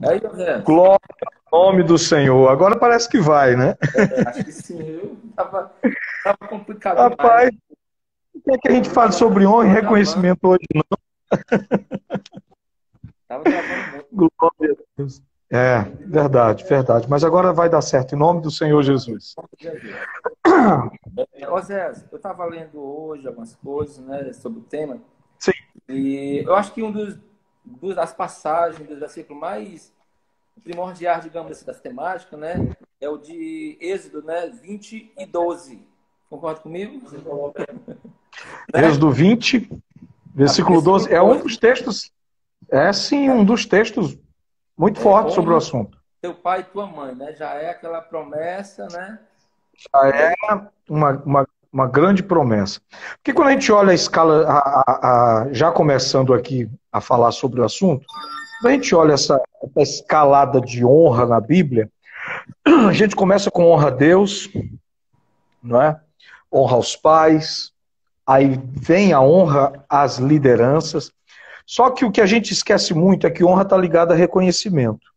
Aí, José, Glória ao nome do Senhor. Agora parece que vai, né? acho que sim, viu? Tava complicado demais. Rapaz, o que é que a gente fala Tava, sobre honra e tava travando, reconhecimento hoje? tava travando muito. Glória a Deus. É, verdade, verdade. Mas agora vai dar certo, em nome do Senhor Jesus. Jesus. José, eu tava lendo hoje algumas coisas, né, sobre o tema, Sim, e eu acho que das passagens, dos versículos mais primordiais, digamos assim, das temáticas, né, é o de Êxodo, né, 20:12. Concorda comigo? Né? Êxodo 20, versículo Versículo 12, é um 12. dos textos, é sim um dos textos muito fortes sobre o Honra assunto. teu pai e tua mãe, né? Já é aquela promessa, né? Já E é aí, uma grande promessa. Porque quando a gente olha a escala, já começando aqui a falar sobre o assunto, quando a gente olha essa escalada de honra na Bíblia, a gente começa com honra a Deus, não é? Honra aos pais, aí vem a honra às lideranças. Só que o que a gente esquece muito é que honra está ligada a reconhecimento.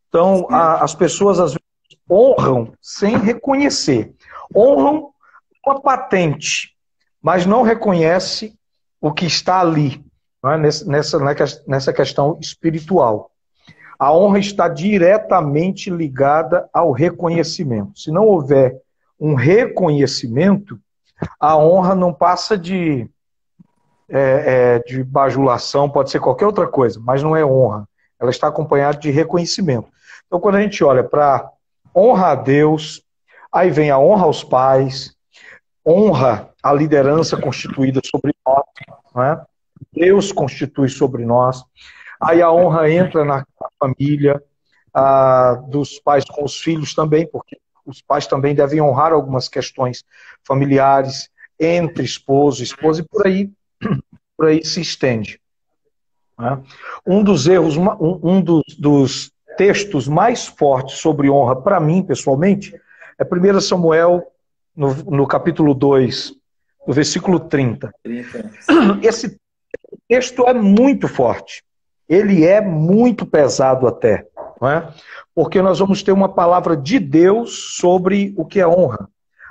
Então, sim, as pessoas às vezes honram sem reconhecer. Honram uma patente, mas não reconhece o que está ali, não é? Nessa questão espiritual. A honra está diretamente ligada ao reconhecimento. Se não houver um reconhecimento, a honra não passa de bajulação, pode ser qualquer outra coisa, mas não é honra. Ela está acompanhada de reconhecimento. Então, quando a gente olha para honra a Deus, aí vem a honra aos pais, honra a liderança constituída sobre nós, não é? Deus constitui sobre nós. Aí a honra entra na família, dos pais com os filhos também, porque os pais também devem honrar algumas questões familiares entre esposo e esposa, e por aí se estende. Né? Um dos erros, dos textos mais fortes sobre honra, para mim, pessoalmente, é 1 Samuel, no capítulo 2, no versículo 30. 30. Sim. Esse texto é muito forte. Ele é muito pesado até. Não é? Porque nós vamos ter uma palavra de Deus sobre o que é honra.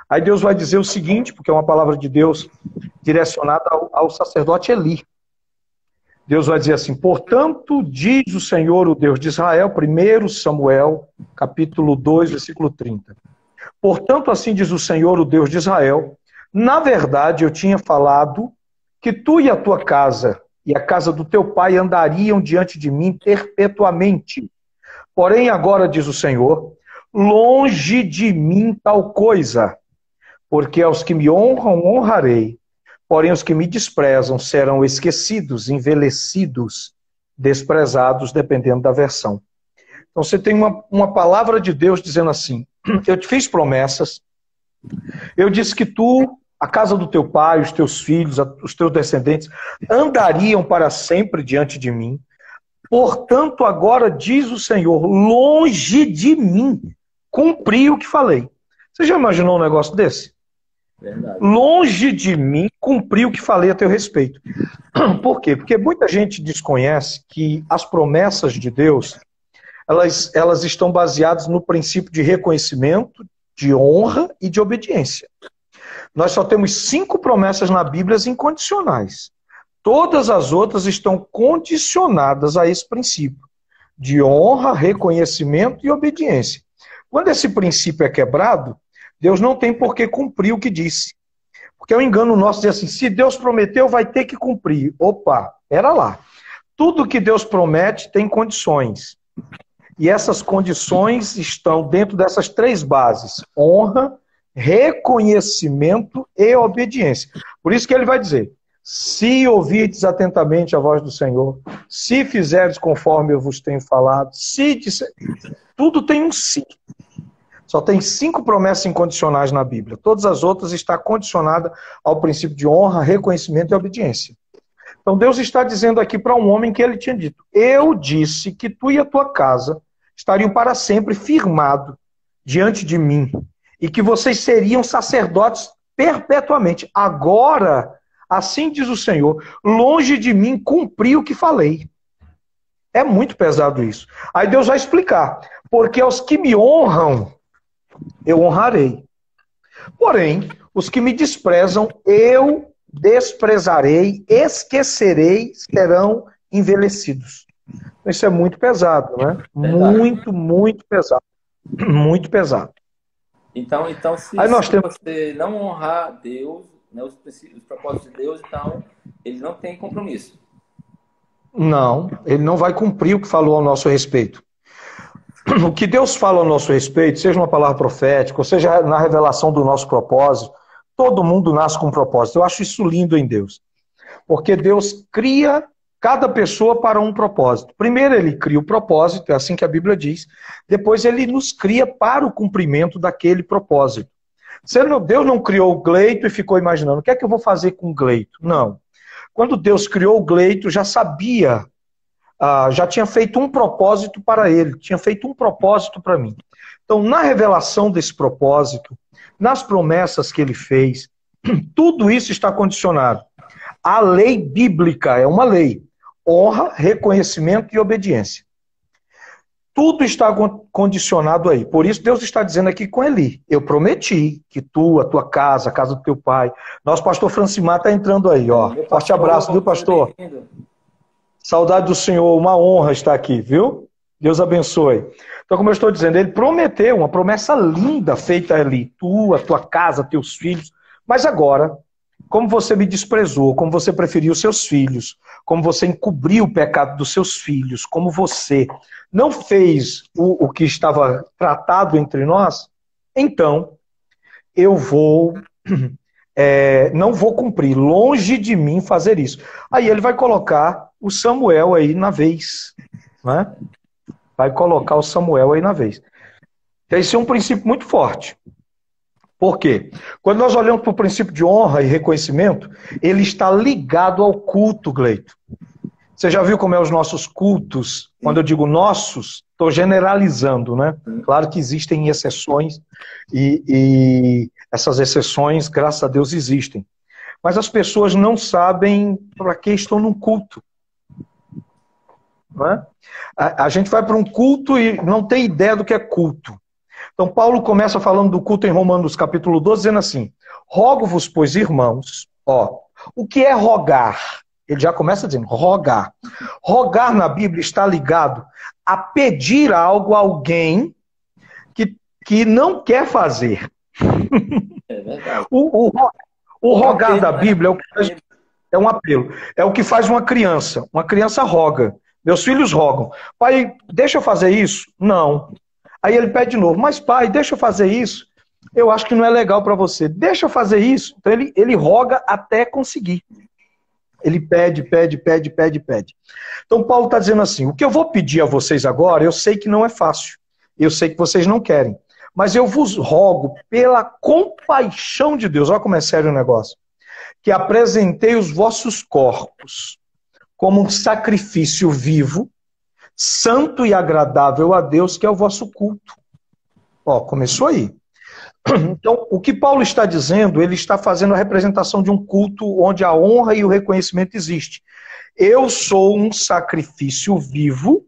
Aí Deus vai dizer o seguinte, porque é uma palavra de Deus direcionada ao sacerdote Eli. Deus vai dizer assim: portanto, diz o Senhor, o Deus de Israel, 1 Samuel, capítulo 2, versículo 30. Portanto, assim diz o Senhor, o Deus de Israel, na verdade eu tinha falado que tu e a tua casa e a casa do teu pai andariam diante de mim perpetuamente. Porém, agora diz o Senhor, longe de mim tal coisa, porque aos que me honram, honrarei. Porém, os que me desprezam serão esquecidos, envelhecidos, desprezados, dependendo da versão. Então, você tem uma palavra de Deus dizendo assim: eu te fiz promessas, eu disse que tu, a casa do teu pai, os teus filhos, os teus descendentes, andariam para sempre diante de mim. Portanto, agora diz o Senhor, longe de mim, cumpri o que falei. Você já imaginou um negócio desse? Verdade. Longe de mim cumprir o que falei a teu respeito. Por quê? Porque muita gente desconhece que as promessas de Deus, elas estão baseadas no princípio de reconhecimento, de honra e de obediência. Nós só temos 5 promessas na Bíblia incondicionais. Todas as outras estão condicionadas a esse princípio de honra, reconhecimento e obediência. Quando esse princípio é quebrado, Deus não tem por que cumprir o que disse. Porque é um engano nosso dizer assim: se Deus prometeu, vai ter que cumprir. Opa, era lá. Tudo que Deus promete tem condições. E essas condições estão dentro dessas 3 bases: honra, reconhecimento e obediência. Por isso que ele vai dizer: se ouvirdes atentamente a voz do Senhor, se fizerdes conforme eu vos tenho falado, se disser... tudo tem um se. Só tem 5 promessas incondicionais na Bíblia. Todas as outras estão condicionadas ao princípio de honra, reconhecimento e obediência. Então Deus está dizendo aqui para um homem que ele tinha dito: eu disse que tu e a tua casa estariam para sempre firmados diante de mim e que vocês seriam sacerdotes perpetuamente. Agora, assim diz o Senhor, longe de mim cumprir o que falei. É muito pesado isso. Aí Deus vai explicar. Porque aos que me honram, eu honrarei. Porém, os que me desprezam, eu desprezarei, esquecerei, serão envelhecidos. Isso é muito pesado, né? Verdade. Muito, muito pesado. Muito pesado. Então se, Aí se nós temos. você não honrar Deus, né, os propósitos de Deus, então ele não tem compromisso. Não, ele não vai cumprir o que falou ao nosso respeito. O que Deus fala ao nosso respeito, seja uma palavra profética, ou seja na revelação do nosso propósito, todo mundo nasce com um propósito. Eu acho isso lindo em Deus. Porque Deus cria cada pessoa para um propósito. Primeiro ele cria o propósito, é assim que a Bíblia diz. Depois ele nos cria para o cumprimento daquele propósito. Deus não criou o Gleito e ficou imaginando, o que é que eu vou fazer com o Gleito? Não. Quando Deus criou o Gleito, já sabia, já tinha feito um propósito para ele, tinha feito um propósito para mim. Então, na revelação desse propósito, nas promessas que ele fez, tudo isso está condicionado. A lei bíblica é uma lei. Honra, reconhecimento e obediência. Tudo está condicionado aí. Por isso Deus está dizendo aqui com Eli. Eu prometi que tu, a tua casa, a casa do teu pai. Nosso pastor Francimar está entrando aí, ó. Forte abraço, viu, pastor? Saudade do Senhor, uma honra estar aqui, viu? Deus abençoe. Então, como eu estou dizendo, ele prometeu uma promessa linda feita ali. Tu, a tua casa, teus filhos. Mas agora, como você me desprezou, como você preferiu seus filhos, como você encobriu o pecado dos seus filhos, como você não fez o que estava tratado entre nós, então eu não vou cumprir, longe de mim fazer isso. Aí ele vai colocar o Samuel aí na vez, né? Vai colocar o Samuel aí na vez. Esse é um princípio muito forte. Por quê? Quando nós olhamos para o princípio de honra e reconhecimento, ele está ligado ao culto, Gleito. Você já viu como é os nossos cultos? Quando eu digo nossos, estou generalizando, né? Claro que existem exceções e essas exceções, graças a Deus, existem. Mas as pessoas não sabem para que estão num culto. Não é? A gente vai para um culto e não tem ideia do que é culto. Então Paulo começa falando do culto em Romanos capítulo 12, dizendo assim: rogo-vos, pois, irmãos, o que é rogar? Ele já começa dizendo, rogar. Rogar na Bíblia está ligado a pedir algo a alguém que não quer fazer. É verdade. O rogar da Bíblia é um apelo. É o que faz uma criança. Uma criança roga. Meus filhos rogam. Pai, deixa eu fazer isso? Não. Aí ele pede de novo. Mas pai, deixa eu fazer isso? Eu acho que não é legal para você. Deixa eu fazer isso? Então ele roga até conseguir. Ele pede. Então Paulo está dizendo assim, o que eu vou pedir a vocês agora, eu sei que não é fácil. Eu sei que vocês não querem. Mas eu vos rogo, pela compaixão de Deus, olha como é sério o negócio, que apresentei os vossos corpos como um sacrifício vivo, santo e agradável a Deus, que é o vosso culto. Começou aí. Então, o que Paulo está dizendo, ele está fazendo a representação de um culto onde a honra e o reconhecimento existem. Eu sou um sacrifício vivo,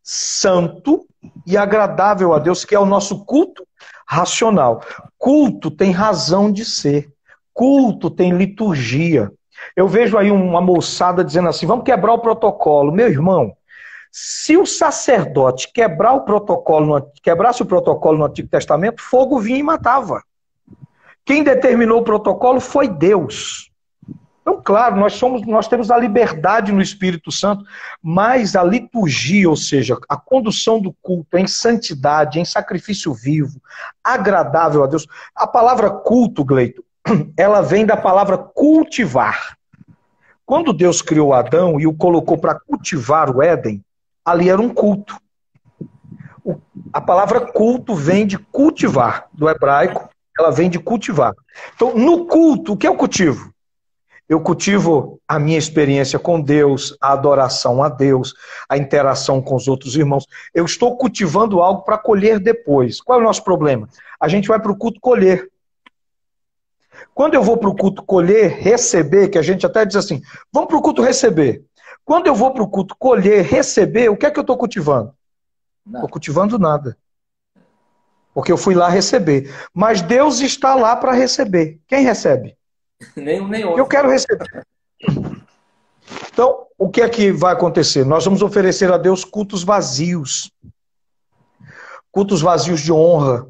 santo e agradável a Deus, que é o nosso culto racional. Culto tem razão de ser. Culto tem liturgia. Eu vejo aí uma moçada dizendo assim, vamos quebrar o protocolo. Meu irmão, se o sacerdote quebrasse o protocolo no Antigo Testamento, fogo vinha e matava. Quem determinou o protocolo foi Deus. Então, claro, nós temos a liberdade no Espírito Santo, mas a liturgia, ou seja, a condução do culto em santidade, em sacrifício vivo, agradável a Deus. A palavra culto, Gleito, ela vem da palavra cultivar. Quando Deus criou Adão e o colocou para cultivar o Éden, ali era um culto. A palavra culto vem de cultivar, do hebraico, ela vem de cultivar. Então, no culto, o que eu cultivo? Eu cultivo a minha experiência com Deus, a adoração a Deus, a interação com os outros irmãos. Eu estou cultivando algo para colher depois. Qual é o nosso problema? A gente vai para o culto colher. Quando eu vou para o culto colher, receber, que a gente até diz assim, vamos para o culto receber. Quando eu vou para o culto colher, receber, o que é que eu estou cultivando? Não. Estou cultivando nada. Porque eu fui lá receber. Mas Deus está lá para receber. Quem recebe? Nenhum nem Eu outro. quero receber. Então, o que é que vai acontecer? Nós vamos oferecer a Deus cultos vazios. Cultos vazios de honra.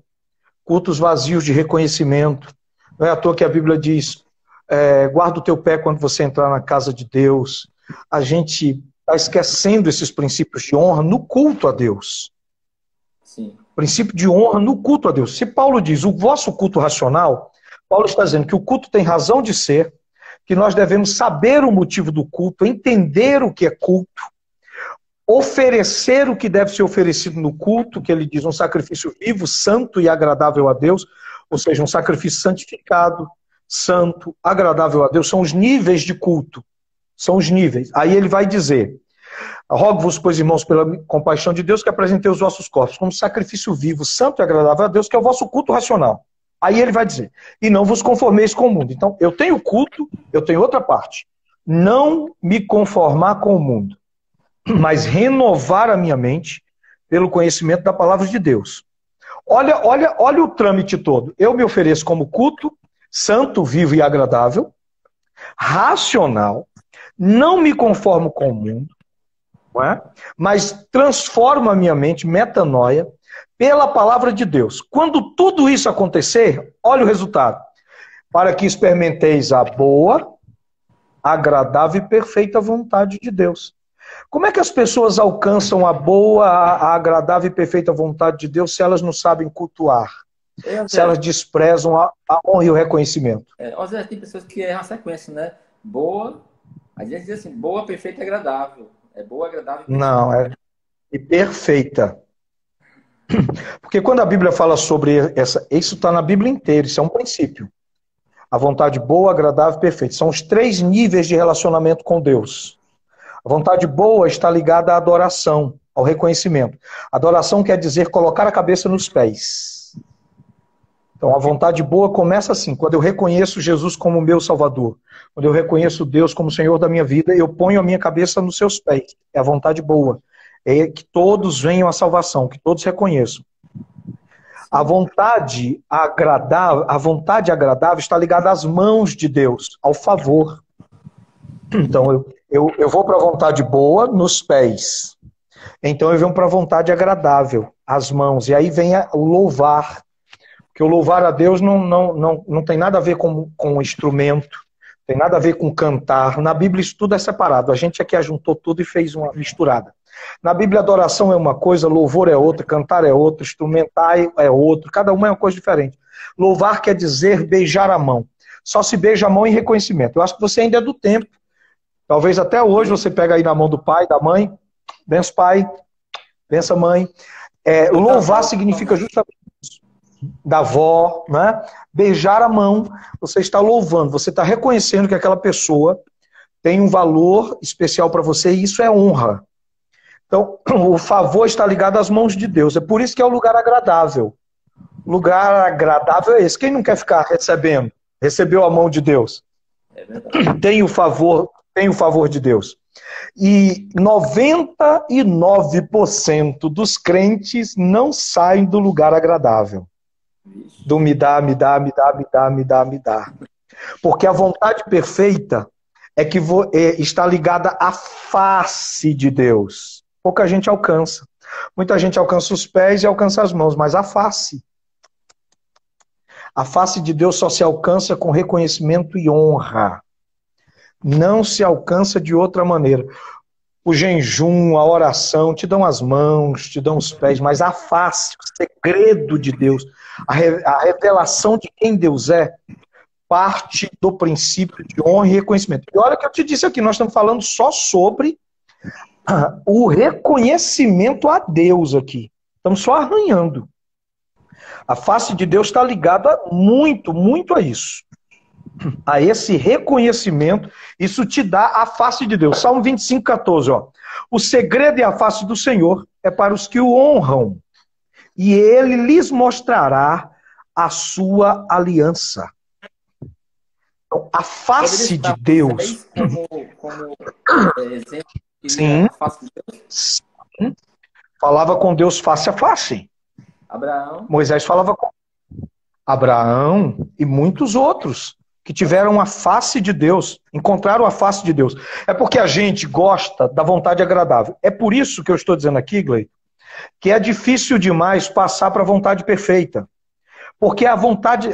Cultos vazios de reconhecimento. Não é à toa que a Bíblia diz, guarda o teu pé quando você entrar na casa de Deus. A gente está esquecendo esses princípios de honra no culto a Deus. Sim. Princípio de honra no culto a Deus. Se Paulo diz o vosso culto racional, Paulo está dizendo que o culto tem razão de ser, que nós devemos saber o motivo do culto, entender o que é culto, oferecer o que deve ser oferecido no culto, que ele diz um sacrifício vivo, santo e agradável a Deus, ou seja, um sacrifício santificado, santo, agradável a Deus, são os níveis de culto, são os níveis. Aí ele vai dizer, rogo-vos, pois, irmãos, pela compaixão de Deus, que apresentei os vossos corpos como sacrifício vivo, santo e agradável a Deus, que é o vosso culto racional. Aí ele vai dizer, e não vos conformeis com o mundo. Então, eu tenho culto, eu tenho outra parte. Não me conformar com o mundo, mas renovar a minha mente pelo conhecimento da palavra de Deus. Olha o trâmite todo. Eu me ofereço como culto, santo, vivo e agradável, racional, não me conformo com o mundo, não é? Mas transformo a minha mente, metanoia, pela palavra de Deus. Quando tudo isso acontecer, olha o resultado. Para que experimenteis a boa, agradável e perfeita vontade de Deus. Como é que as pessoas alcançam a boa, a agradável e perfeita vontade de Deus se elas não sabem cultuar? Se elas desprezam a honra e o reconhecimimo? Zé, tem pessoas que erram a sequência, né? Boa, a gente diz assim, boa, perfeita e agradável. É boa, agradável e perfeita. Não, e perfeita. Porque quando a Bíblia fala sobre isso está na Bíblia inteira, isso é um princípio. A vontade boa, agradável e perfeita. São os 3 níveis de relacionamento com Deus. A vontade boa está ligada à adoração, ao reconhecimento. Adoração quer dizer colocar a cabeça nos pés. Então a vontade boa começa assim, quando eu reconheço Jesus como meu Salvador, quando eu reconheço Deus como Senhor da minha vida, eu ponho a minha cabeça nos seus pés. É a vontade boa. É que todos venham à salvação, que todos reconheçam. A vontade agradável está ligada às mãos de Deus, ao favor. Então eu vou para a vontade boa nos pés. Então eu venho para a vontade agradável, as mãos. E aí vem o louvar. Porque o louvar a Deus não tem nada a ver com o instrumento, tem nada a ver com cantar. Na Bíblia isso tudo é separado. A gente aqui ajuntou tudo e fez uma misturada. Na Bíblia adoração é uma coisa, louvor é outra, cantar é outra, instrumentar é outro. Cada uma é uma coisa diferente. Louvar quer dizer beijar a mão. Só se beija a mão em reconhecimento. Eu acho que você ainda é do tempo. Talvez até hoje você pega aí na mão do pai, da mãe. Benção pai, benção mãe. Louvar significa justamente isso. Da avó, né? Beijar a mão, você está louvando, você está reconhecendo que aquela pessoa tem um valor especial para você e isso é honra. Então, o favor está ligado às mãos de Deus. É por isso que é o lugar agradável. O lugar agradável é esse. Quem não quer ficar recebendo? Recebeu a mão de Deus. É verdade. Tem o favor de Deus. E 99% dos crentes não saem do lugar agradável. Do me dá, me dá, me dá, me dá, me dá, me dá. Porque a vontade perfeita é que está ligada à face de Deus. Pouca gente alcança. Muita gente alcança os pés e alcança as mãos, mas a face. A face de Deus só se alcança com reconhecimento e honra. Não se alcança de outra maneira. O jejum, a oração, te dão as mãos, te dão os pés, mas a face, o segredo de Deus, a revelação de quem Deus é, parte do princípio de honra e reconhecimento. E olha o que eu te disse aqui, nós estamos falando só sobre o reconhecimento a Deus aqui. Estamos só arranhando. A face de Deus está ligada muito, muito a isso. A esse reconhecimento, isso te dá a face de Deus. Salmo 25, 14, ó. O segredo e a face do Senhor é para os que o honram, e ele lhes mostrará a sua aliança. Então, a face de Deus... Como exemplo Que via Sim, a face de Deus? sim. Falava com Deus face a face. Abraão. Moisés falava com Abraão e muitos outros que tiveram a face de Deus, encontraram a face de Deus. É porque a gente gosta da vontade agradável. É por isso que eu estou dizendo aqui, Glei, que é difícil demais passar para a vontade perfeita. Porque a vontade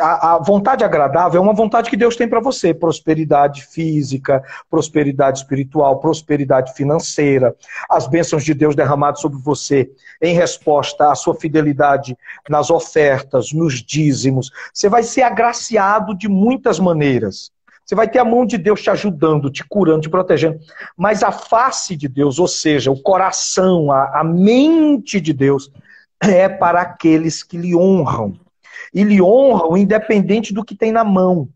agradável é uma vontade que Deus tem para você. Prosperidade física, prosperidade espiritual, prosperidade financeira, as bênçãos de Deus derramadas sobre você em resposta à sua fidelidade nas ofertas, nos dízimos. Você vai ser agraciado de muitas maneiras. Você vai ter a mão de Deus te ajudando, te curando, te protegendo. Mas a face de Deus, ou seja, o coração, a mente de Deus, é para aqueles que lhe honram. E lhe honram independente do que tem na mão.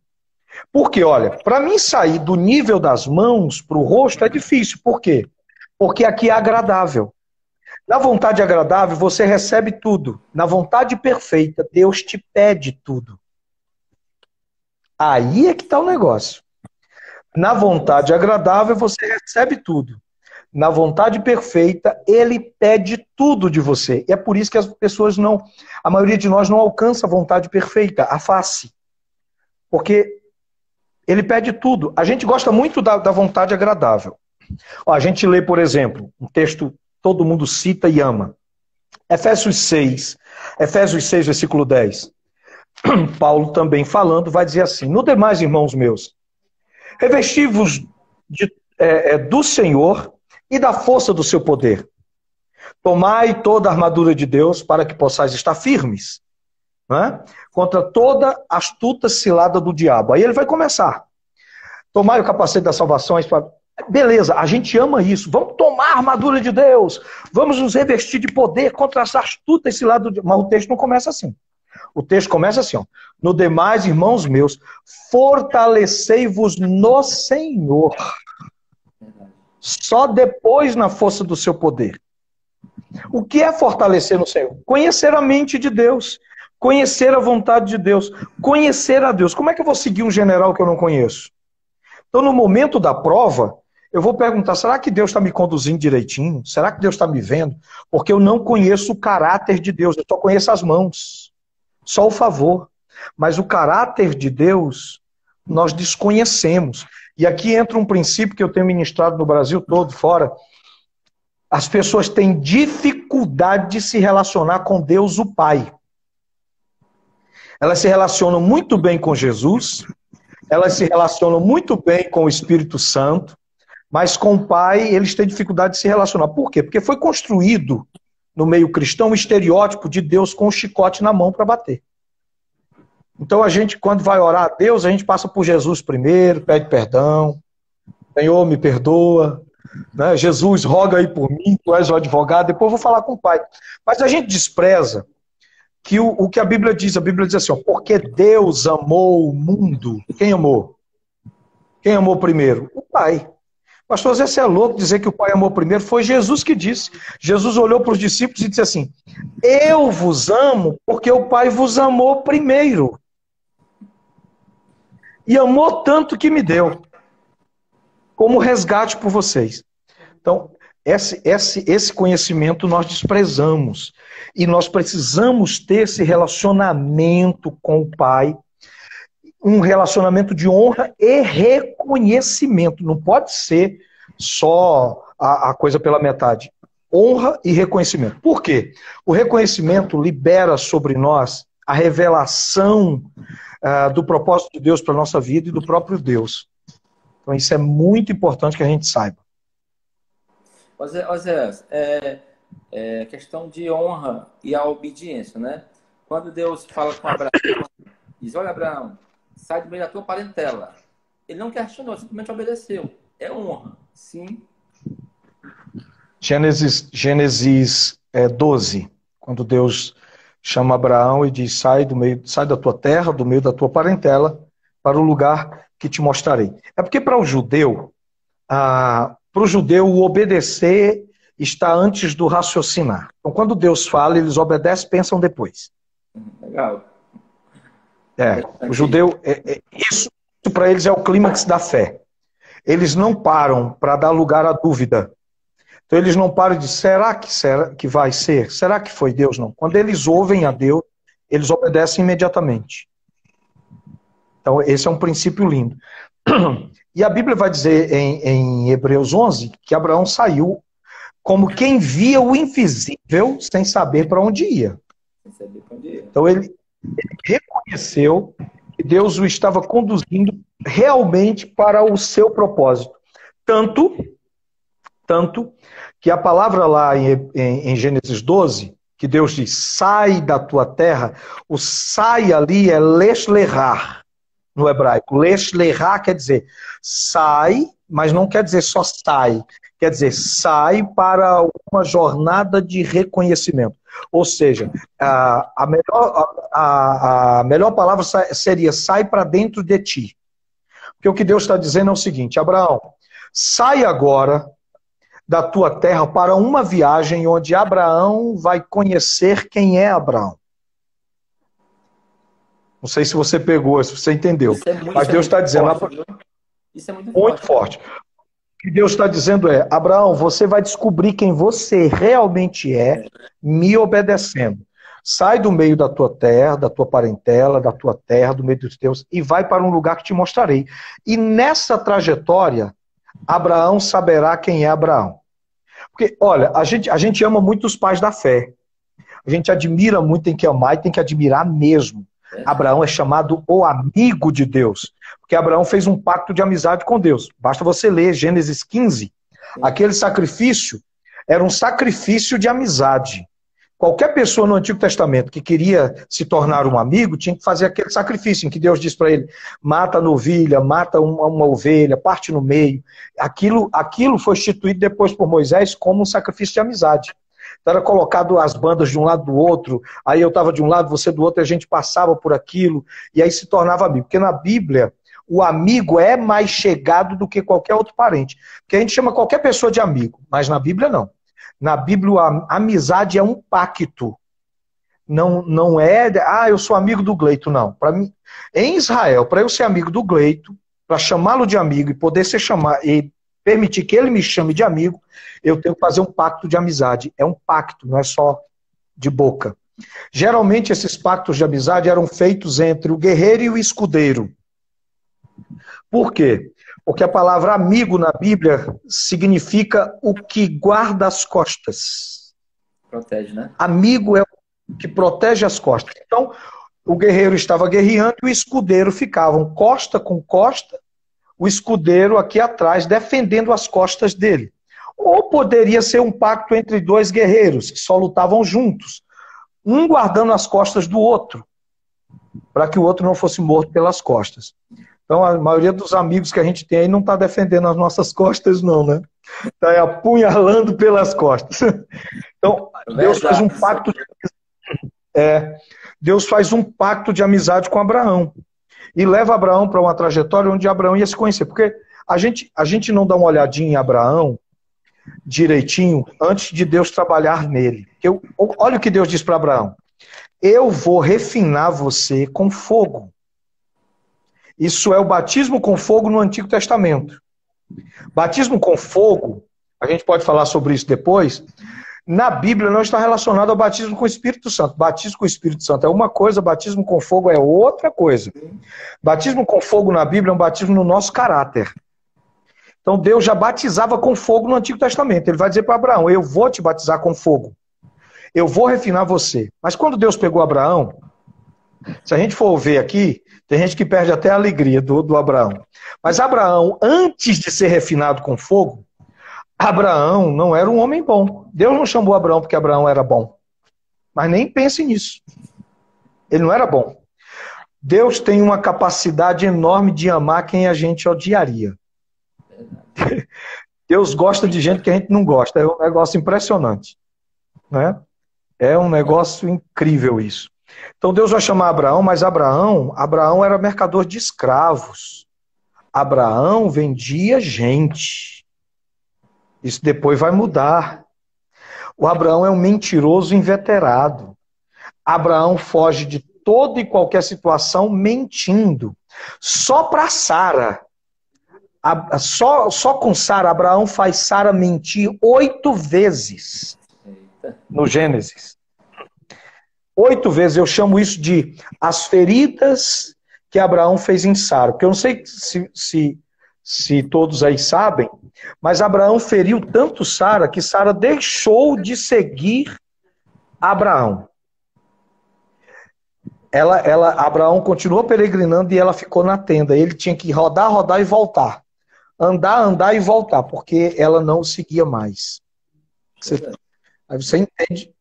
Porque, olha, para mim sair do nível das mãos para o rosto é difícil. Por quê? Porque aqui é agradável. Na vontade agradável, você recebe tudo. Na vontade perfeita, Deus te pede tudo. Aí é que está o negócio. Na vontade agradável, você recebe tudo. Na vontade perfeita, ele pede tudo de você. E é por isso que as pessoas não, a maioria de nós não alcança a vontade perfeita, a face. Porque ele pede tudo. A gente gosta muito da vontade agradável. Ó, a gente lê, por exemplo, um texto que todo mundo cita e ama. Efésios 6, versículo 10. Paulo também falando, vai dizer assim: no demais, irmãos meus, revesti-vos do Senhor e da força do seu poder. Tomai toda a armadura de Deus para que possais estar firmes, né? Contra toda astuta cilada do diabo. Aí ele vai começar. Tomai o capacete da salvação. Beleza, a gente ama isso. Vamos tomar a armadura de Deus. Vamos nos revestir de poder contra essa astuta cilada do diabo. Mas o texto não começa assim. O texto começa assim, ó. No demais, irmãos meus, fortalecei-vos no Senhor. Só depois na força do seu poder. O que é fortalecer no Senhor? Conhecer a mente de Deus, conhecer a vontade de Deus, conhecer a Deus. Como é que eu vou seguir um general que eu não conheço? Então, no momento da prova, eu vou perguntar, será que Deus está me conduzindo direitinho? Será que Deus está me vendo? Porque eu não conheço o caráter de Deus, eu só conheço as mãos, só o favor. Mas o caráter de Deus, nós desconhecemos. E aqui entra um princípio que eu tenho ministrado no Brasil todo, fora. As pessoas têm dificuldade de se relacionar com Deus, o Pai. Elas se relacionam muito bem com Jesus, elas se relacionam muito bem com o Espírito Santo, mas com o Pai eles têm dificuldade de se relacionar. Por quê? Porque foi construído no meio cristão um estereótipo de Deus com o chicote na mão para bater. Então a gente, quando vai orar a Deus, a gente passa por Jesus primeiro, pede perdão. Senhor, me perdoa. Né? Jesus, roga aí por mim, tu és o advogado, depois eu vou falar com o Pai. Mas a gente despreza que o que a Bíblia diz assim, ó, porque Deus amou o mundo. Quem amou? Quem amou primeiro? O Pai. Pastor Zé, você é louco dizer que o Pai amou primeiro? Foi Jesus que disse. Jesus olhou para os discípulos e disse assim, eu vos amo porque o Pai vos amou primeiro. E amou tanto que me deu, como resgate por vocês. Então, esse conhecimento nós desprezamos. E nós precisamos ter esse relacionamento com o Pai, um relacionamento de honra e reconhecimento. Não pode ser só a coisa pela metade. Honra e reconhecimento. Por quê? O reconhecimento libera sobre nós a revelação do propósito de Deus para a nossa vida e do próprio Deus. Então isso é muito importante que a gente saiba. Oséias, questão de honra e a obediência, né? Quando Deus fala com Abraão, diz, olha Abraão, sai do meio da tua parentela. Ele não questionou, simplesmente obedeceu. É honra, sim. Gênesis 12, quando Deus chama Abraão e diz, sai da tua terra, do meio da tua parentela, para o lugar que te mostrarei. É porque para o judeu o obedecer está antes do raciocinar. Então quando Deus fala, eles obedecem, pensam depois. Legal. O judeu, isso para eles é o clímax da fé. Eles não param para dar lugar à dúvida. Então eles não param de, será que vai ser? Será que foi Deus? Não. Quando eles ouvem a Deus, eles obedecem imediatamente. Então esse é um princípio lindo. E a Bíblia vai dizer em Hebreus 11 que Abraão saiu como quem via o invisível sem saber para onde ia. Então ele reconheceu que Deus o estava conduzindo realmente para o seu propósito. Tanto que a palavra lá em Gênesis 12, que Deus diz, sai da tua terra, o sai ali é leslerrar, no hebraico. Leslerrar quer dizer sai, mas não quer dizer só sai, quer dizer sai para uma jornada de reconhecimento. Ou seja, a melhor palavra seria sai para dentro de ti. Porque o que Deus está dizendo é o seguinte, Abraão, sai agora da tua terra para uma viagem onde Abraão vai conhecer quem é Abraão. Não sei se você pegou, se você entendeu. Mas Deus está dizendo... Isso é muito forte. O que Deus está dizendo é, Abraão, você vai descobrir quem você realmente é, me obedecendo. Sai do meio da tua terra, da tua parentela, da tua terra, do meio dos teus, e vai para um lugar que te mostrarei. E nessa trajetória, Abraão saberá quem é Abraão. Porque, olha, a gente ama muito os pais da fé. A gente admira muito, tem que amar e tem que admirar mesmo. Abraão é chamado o amigo de Deus. Porque Abraão fez um pacto de amizade com Deus. Basta você ler Gênesis 15. Aquele sacrifício era um sacrifício de amizade. Qualquer pessoa no Antigo Testamento que queria se tornar um amigo tinha que fazer aquele sacrifício em que Deus diz para ele, mata a novilha, mata uma ovelha, parte no meio. Aquilo foi instituído depois por Moisés como um sacrifício de amizade. Então era colocado as bandas de um lado do outro, aí eu estava de um lado, você do outro, e a gente passava por aquilo, e aí se tornava amigo. Porque na Bíblia, o amigo é mais chegado do que qualquer outro parente. Porque a gente chama qualquer pessoa de amigo, mas na Bíblia não. Na Bíblia, a amizade é um pacto. Não é, eu sou amigo do Gleito, não. Para mim, em Israel, para eu ser amigo do Gleito, para chamá-lo de amigo e poder ser chamado, e permitir que ele me chame de amigo, eu tenho que fazer um pacto de amizade. É um pacto, não é só de boca. Geralmente, esses pactos de amizade eram feitos entre o guerreiro e o escudeiro. Por quê? Porque a palavra amigo na Bíblia significa o que guarda as costas. Protege, né? Amigo é o que protege as costas. Então, o guerreiro estava guerreando e o escudeiro ficavam costa com costa, o escudeiro aqui atrás defendendo as costas dele. Ou poderia ser um pacto entre dois guerreiros que só lutavam juntos, um guardando as costas do outro, para que o outro não fosse morto pelas costas. Então, a maioria dos amigos que a gente tem aí não está defendendo as nossas costas, não, né? Está apunhalando pelas costas. Então, Deus faz um pacto Deus faz um pacto de amizade com Abraão. E leva Abraão para uma trajetória onde Abraão ia se conhecer. Porque a gente não dá uma olhadinha em Abraão direitinho antes de Deus trabalhar nele. Olha o que Deus diz para Abraão. Eu vou refinar você com fogo. Isso é o batismo com fogo no Antigo Testamento. Batismo com fogo, a gente pode falar sobre isso depois, na Bíblia não está relacionado ao batismo com o Espírito Santo. Batismo com o Espírito Santo é uma coisa, batismo com fogo é outra coisa. Batismo com fogo na Bíblia é um batismo no nosso caráter. Então Deus já batizava com fogo no Antigo Testamento. Ele vai dizer para Abraão, eu vou te batizar com fogo. Eu vou refinar você. Mas quando Deus pegou Abraão, se a gente for ver aqui, tem gente que perde até a alegria do Abraão. Mas Abraão, antes de ser refinado com fogo, Abraão não era um homem bom. Deus não chamou Abraão porque Abraão era bom. Mas nem pense nisso. Ele não era bom. Deus tem uma capacidade enorme de amar quem a gente odiaria. Deus gosta de gente que a gente não gosta. É um negócio impressionante. Né? É um negócio incrível isso. Então Deus vai chamar Abraão, mas Abraão era mercador de escravos. Abraão vendia gente. Isso depois vai mudar. O Abraão é um mentiroso inveterado. Abraão foge de toda e qualquer situação mentindo. Só para Sara, Só com Sara, Abraão faz Sara mentir 8 vezes no Gênesis. 8 vezes. Eu chamo isso de as feridas que Abraão fez em Sara. Porque eu não sei se todos aí sabem, mas Abraão feriu tanto Sara que Sara deixou de seguir Abraão. Abraão continuou peregrinando e ela ficou na tenda. Ele tinha que rodar, rodar e voltar. Andar, andar e voltar, porque ela não o seguia mais. Aí você entende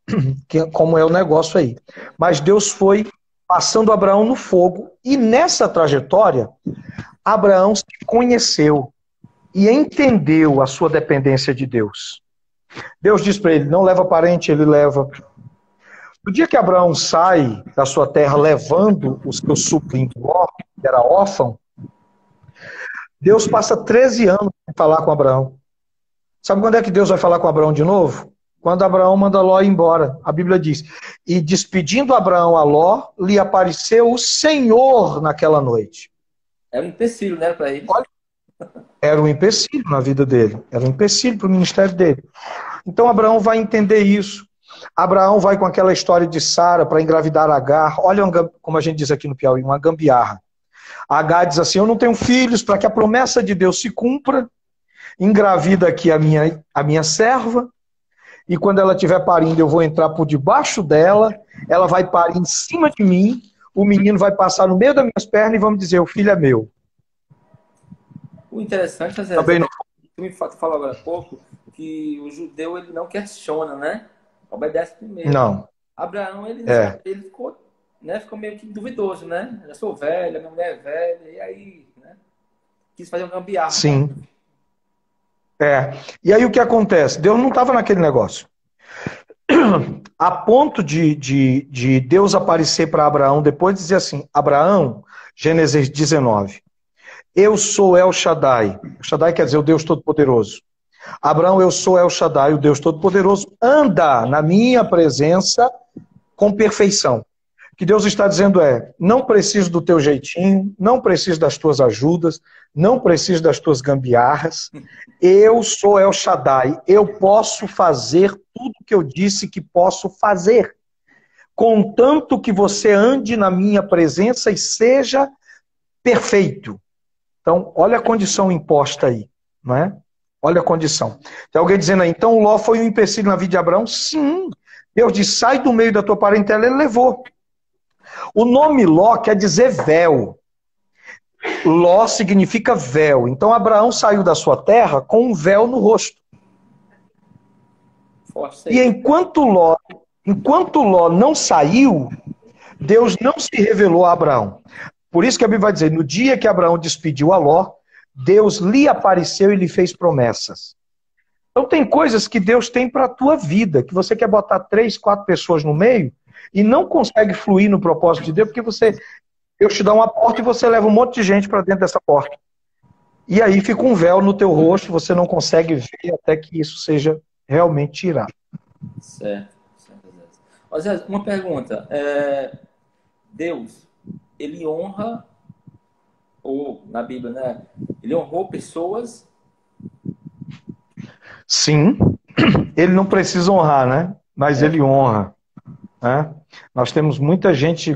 como é o negócio aí. Mas Deus foi passando Abraão no fogo, e nessa trajetória, Abraão se conheceu e entendeu a sua dependência de Deus. Deus diz para ele, não leva parente, ele leva. No dia que Abraão sai da sua terra levando o seu sobrinho Ló, que era órfão, Deus passa 13 anos para falar com Abraão. Sabe quando é que Deus vai falar com Abraão de novo? Quando Abraão manda Ló ir embora. A Bíblia diz, e despedindo Abraão a Ló, lhe apareceu o Senhor naquela noite. Era um empecilho, né, para ele. Era um empecilho na vida dele. Era um empecilho para o ministério dele. Então Abraão vai entender isso. Abraão vai com aquela história de Sara para engravidar Agar. Olha como a gente diz aqui no Piauí, uma gambiarra. Agar diz assim, eu não tenho filhos, para que a promessa de Deus se cumpra, engravida aqui a minha serva, e quando ela estiver parindo eu vou entrar por debaixo dela, ela vai parir em cima de mim, o menino vai passar no meio das minhas pernas e vamos dizer, o filho é meu. O interessante, Zé, Também não... tu me falou agora há pouco, que o judeu ele não questiona, né? Obedece primeiro. Não. Abraão, ele ficou, né, ficou meio que duvidoso, né? Já sou velha, minha mulher é velha, e aí, né? Quis fazer um gambiarra. Sim. E aí o que acontece? Deus não estava naquele negócio. A ponto de Deus aparecer para Abraão, depois de dizer assim, Abraão, Gênesis 19, eu sou El Shaddai. El Shaddai quer dizer o Deus Todo-Poderoso. Abraão, eu sou El Shaddai, o Deus Todo-Poderoso, anda na minha presença com perfeição. O que Deus está dizendo é, não preciso do teu jeitinho, não preciso das tuas ajudas, não preciso das tuas gambiarras, eu sou El Shaddai, eu posso fazer tudo que eu disse que posso fazer, contanto que você ande na minha presença e seja perfeito. Então, olha a condição imposta aí, não é? Olha a condição. Tem alguém dizendo aí, então Ló foi um empecilho na vida de Abraão? Sim. Deus disse, sai do meio da tua parentela, ele levou. O nome Ló quer dizer véu. Ló significa véu. Então Abraão saiu da sua terra com um véu no rosto. E enquanto Ló não saiu, Deus não se revelou a Abraão. Por isso que a Bíblia vai dizer, no dia que Abraão despediu a Ló, Deus lhe apareceu e lhe fez promessas. Então tem coisas que Deus tem para a tua vida, que você quer botar 3, 4 pessoas no meio e não consegue fluir no propósito de Deus, porque Deus te dá uma porta e você leva um monte de gente para dentro dessa porta. E aí fica um véu no teu rosto, você não consegue ver até que isso seja realmente tirado. Certo. Zé, uma pergunta. Deus, ele honra, ou na Bíblia, né? Ele honrou pessoas? Sim, ele não precisa honrar, né? Mas ele honra. Né? Nós temos muita gente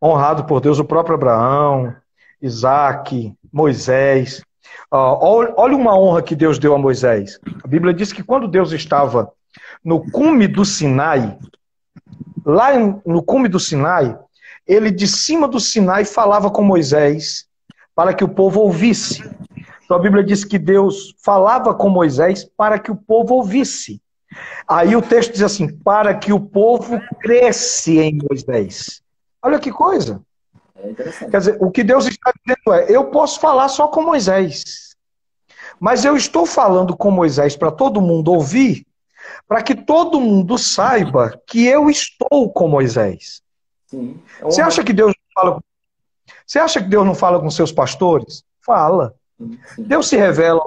honrado por Deus, o próprio Abraão, Isaac, Moisés. Olha uma honra que Deus deu a Moisés. A Bíblia diz que quando Deus estava no cume do Sinai, lá no cume do Sinai, ele de cima do Sinai falava com Moisés para que o povo ouvisse. Então a Bíblia diz que Deus falava com Moisés para que o povo ouvisse. Aí o texto diz assim, para que o povo cresce em Moisés. Olha que coisa. Quer dizer, o que Deus está dizendo é, eu posso falar só com Moisés, mas eu estou falando com Moisés para todo mundo ouvir, para que todo mundo saiba que eu estou com Moisés. Sim. Você acha que Deus não fala com seus pastores? Fala. Deus se revela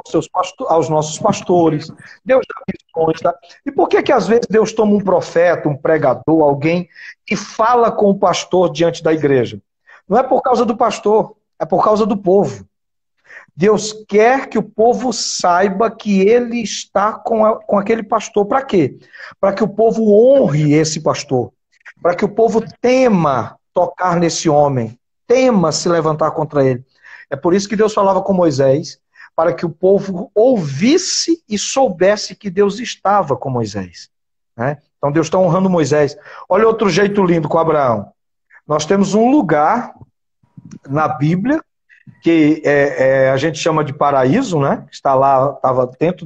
aos nossos pastores, Deus dá visões, tá? E por que às vezes Deus toma um profeta, um pregador, alguém e fala com o pastor diante da igreja? Não é por causa do pastor, é por causa do povo. Deus quer que o povo saiba que ele está com aquele pastor. Para quê? Para que o povo honre esse pastor. Para que o povo tema tocar nesse homem. Tema se levantar contra ele. É por isso que Deus falava com Moisés, para que o povo ouvisse e soubesse que Deus estava com Moisés. Né? Então Deus está honrando Moisés. Olha outro jeito lindo com Abraão. Nós temos um lugar na Bíblia que a gente chama de paraíso, né? Está lá, estava dentro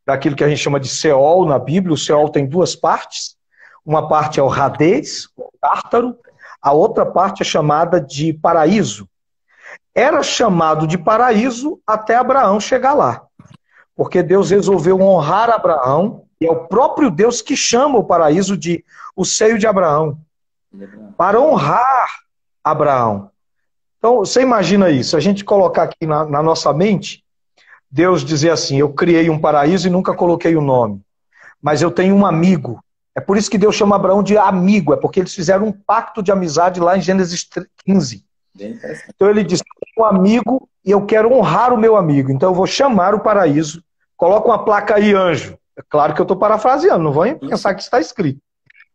daquilo que a gente chama de Seol na Bíblia. O Seol tem duas partes. Uma parte é o Hades, o Tártaro. A outra parte é chamada de paraíso. Era chamado de paraíso até Abraão chegar lá. Porque Deus resolveu honrar Abraão, e é o próprio Deus que chama o paraíso de o seio de Abraão. Para honrar Abraão. Então, você imagina isso, a gente colocar aqui na nossa mente, Deus dizer assim, eu criei um paraíso e nunca coloquei o nome, mas eu tenho um amigo. É por isso que Deus chama Abraão de amigo, é porque eles fizeram um pacto de amizade lá em Gênesis 15. Então ele disse, eu tenho um amigo e eu quero honrar o meu amigo, então eu vou chamar o paraíso, coloca uma placa aí, anjo. É claro que eu estou parafraseando, não vão pensar que está escrito.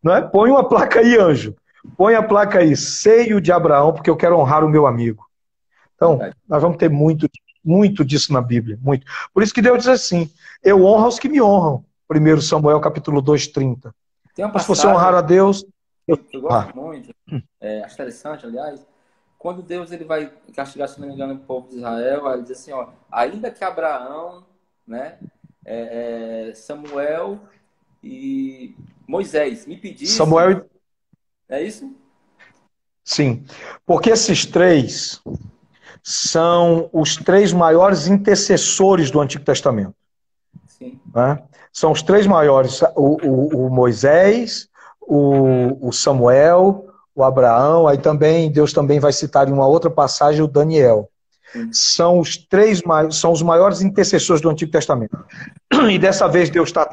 Não é? Põe uma placa aí, anjo. Põe a placa aí, seio de Abraão, porque eu quero honrar o meu amigo. Então, nós vamos ter muito disso na Bíblia, muito. Por isso que Deus diz assim, eu honro os que me honram. 1 Samuel, capítulo 2:30. Mas se você honrar a Deus... Eu gosto muito, acho interessante, aliás, quando Deus ele vai castigar, se não me engano, o povo de Israel, ele diz assim, ó, ainda que Abraão, né, Samuel e Moisés me pedissem... Samuel... É isso? Sim, porque esses três são os três maiores intercessores do Antigo Testamento. Sim. Né? São os três maiores, o Moisés, o Samuel, o Abraão, aí também Deus também vai citar em uma outra passagem o Daniel. Sim. São os maiores intercessores do Antigo Testamento. E dessa vez Deus está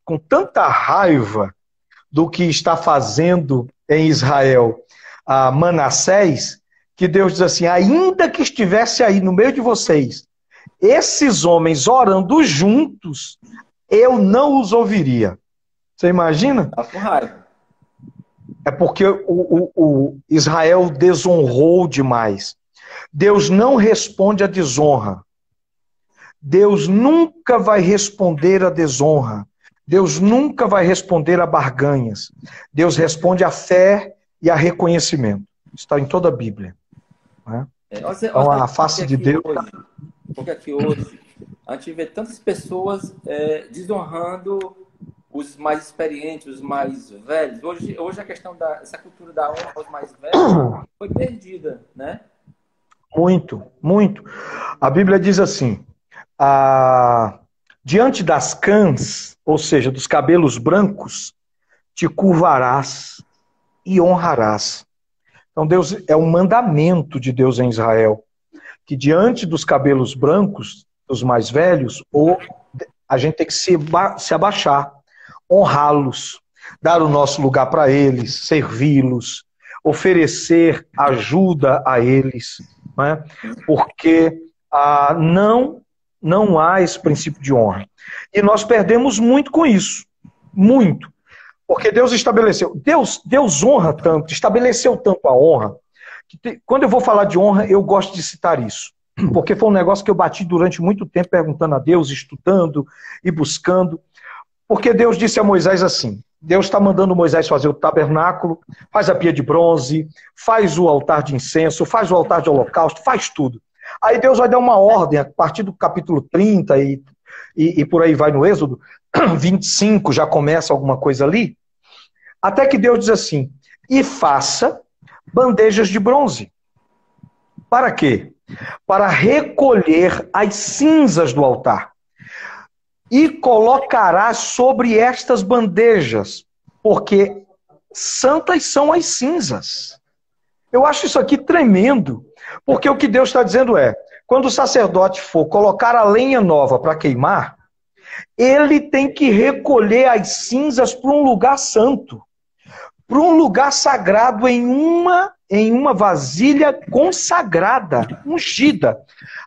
com tanta raiva do que está fazendo em Israel a Manassés, que Deus diz assim, ainda que estivesse aí no meio de vocês, esses homens orando juntos, eu não os ouviria. Você imagina? Tá com raiva. É porque o Israel desonrou demais. Deus não responde à desonra. Deus nunca vai responder à desonra. Deus nunca vai responder a barganhas. Deus responde a fé e a reconhecimento. Está em toda a Bíblia. Né? Então, a face de Deus... Porque aqui hoje a gente vê tantas pessoas desonrando os mais experientes, os mais velhos. Hoje a questão dessa cultura da honra aos mais velhos foi perdida, né? Muito, muito. A Bíblia diz assim, diante das cãs, ou seja, dos cabelos brancos, te curvarás e honrarás. Então Deus é um mandamento de Deus em Israel, que diante dos cabelos brancos, dos mais velhos, a gente tem que se abaixar, honrá-los, dar o nosso lugar para eles, servi-los, oferecer ajuda a eles, né? Porque não há esse princípio de honra. E nós perdemos muito com isso. Muito. Porque Deus estabeleceu. Deus honra tanto, estabeleceu tanto a honra, que quando eu vou falar de honra, eu gosto de citar isso. Porque foi um negócio que eu bati durante muito tempo perguntando a Deus, estudando e buscando. Porque Deus disse a Moisés assim, Deus está mandando Moisés fazer o tabernáculo, faz a pia de bronze, faz o altar de incenso, faz o altar de holocausto, faz tudo. Aí Deus vai dar uma ordem, a partir do capítulo 30 e por aí vai no Êxodo, 25 já começa alguma coisa ali, até que Deus diz assim, e faça bandejas de bronze. Para quê? Para recolher as cinzas do altar. E colocarás sobre estas bandejas, porque santas são as cinzas. Eu acho isso aqui tremendo, porque o que Deus está dizendo é, quando o sacerdote for colocar a lenha nova para queimar, ele tem que recolher as cinzas para um lugar santo, para um lugar sagrado em uma em uma vasilha consagrada, ungida.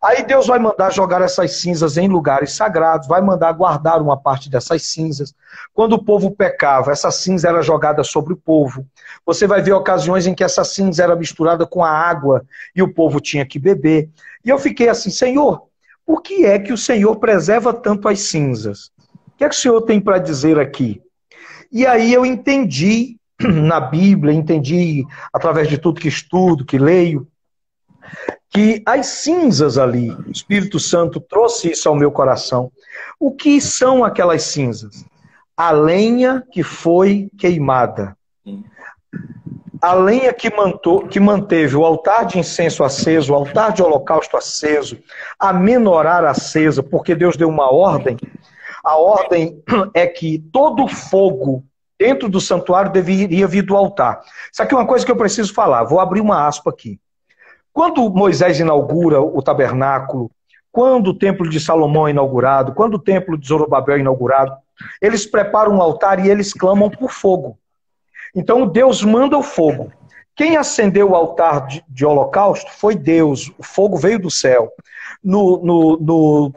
Aí Deus vai mandar jogar essas cinzas em lugares sagrados, vai mandar guardar uma parte dessas cinzas. Quando o povo pecava, essa cinza era jogada sobre o povo. Você vai ver ocasiões em que essa cinza era misturada com a água e o povo tinha que beber. E eu fiquei assim, Senhor, por que é que o Senhor preserva tanto as cinzas? O que é que o Senhor tem para dizer aqui? E aí eu entendi na Bíblia, entendi através de tudo que estudo, que leio, que as cinzas ali, o Espírito Santo trouxe isso ao meu coração. O que são aquelas cinzas? A lenha que foi queimada. A lenha que manteve o altar de incenso aceso, o altar de holocausto aceso, a menorá acesa, porque Deus deu uma ordem. A ordem é que todo fogo dentro do santuário deveria vir do altar. Isso aqui é uma coisa que eu preciso falar. Vou abrir uma aspa aqui. Quando Moisés inaugura o tabernáculo, quando o templo de Salomão é inaugurado, quando o templo de Zorobabel é inaugurado, eles preparam um altar e eles clamam por fogo. Então Deus manda o fogo. Quem acendeu o altar de holocausto foi Deus. O fogo veio do céu. No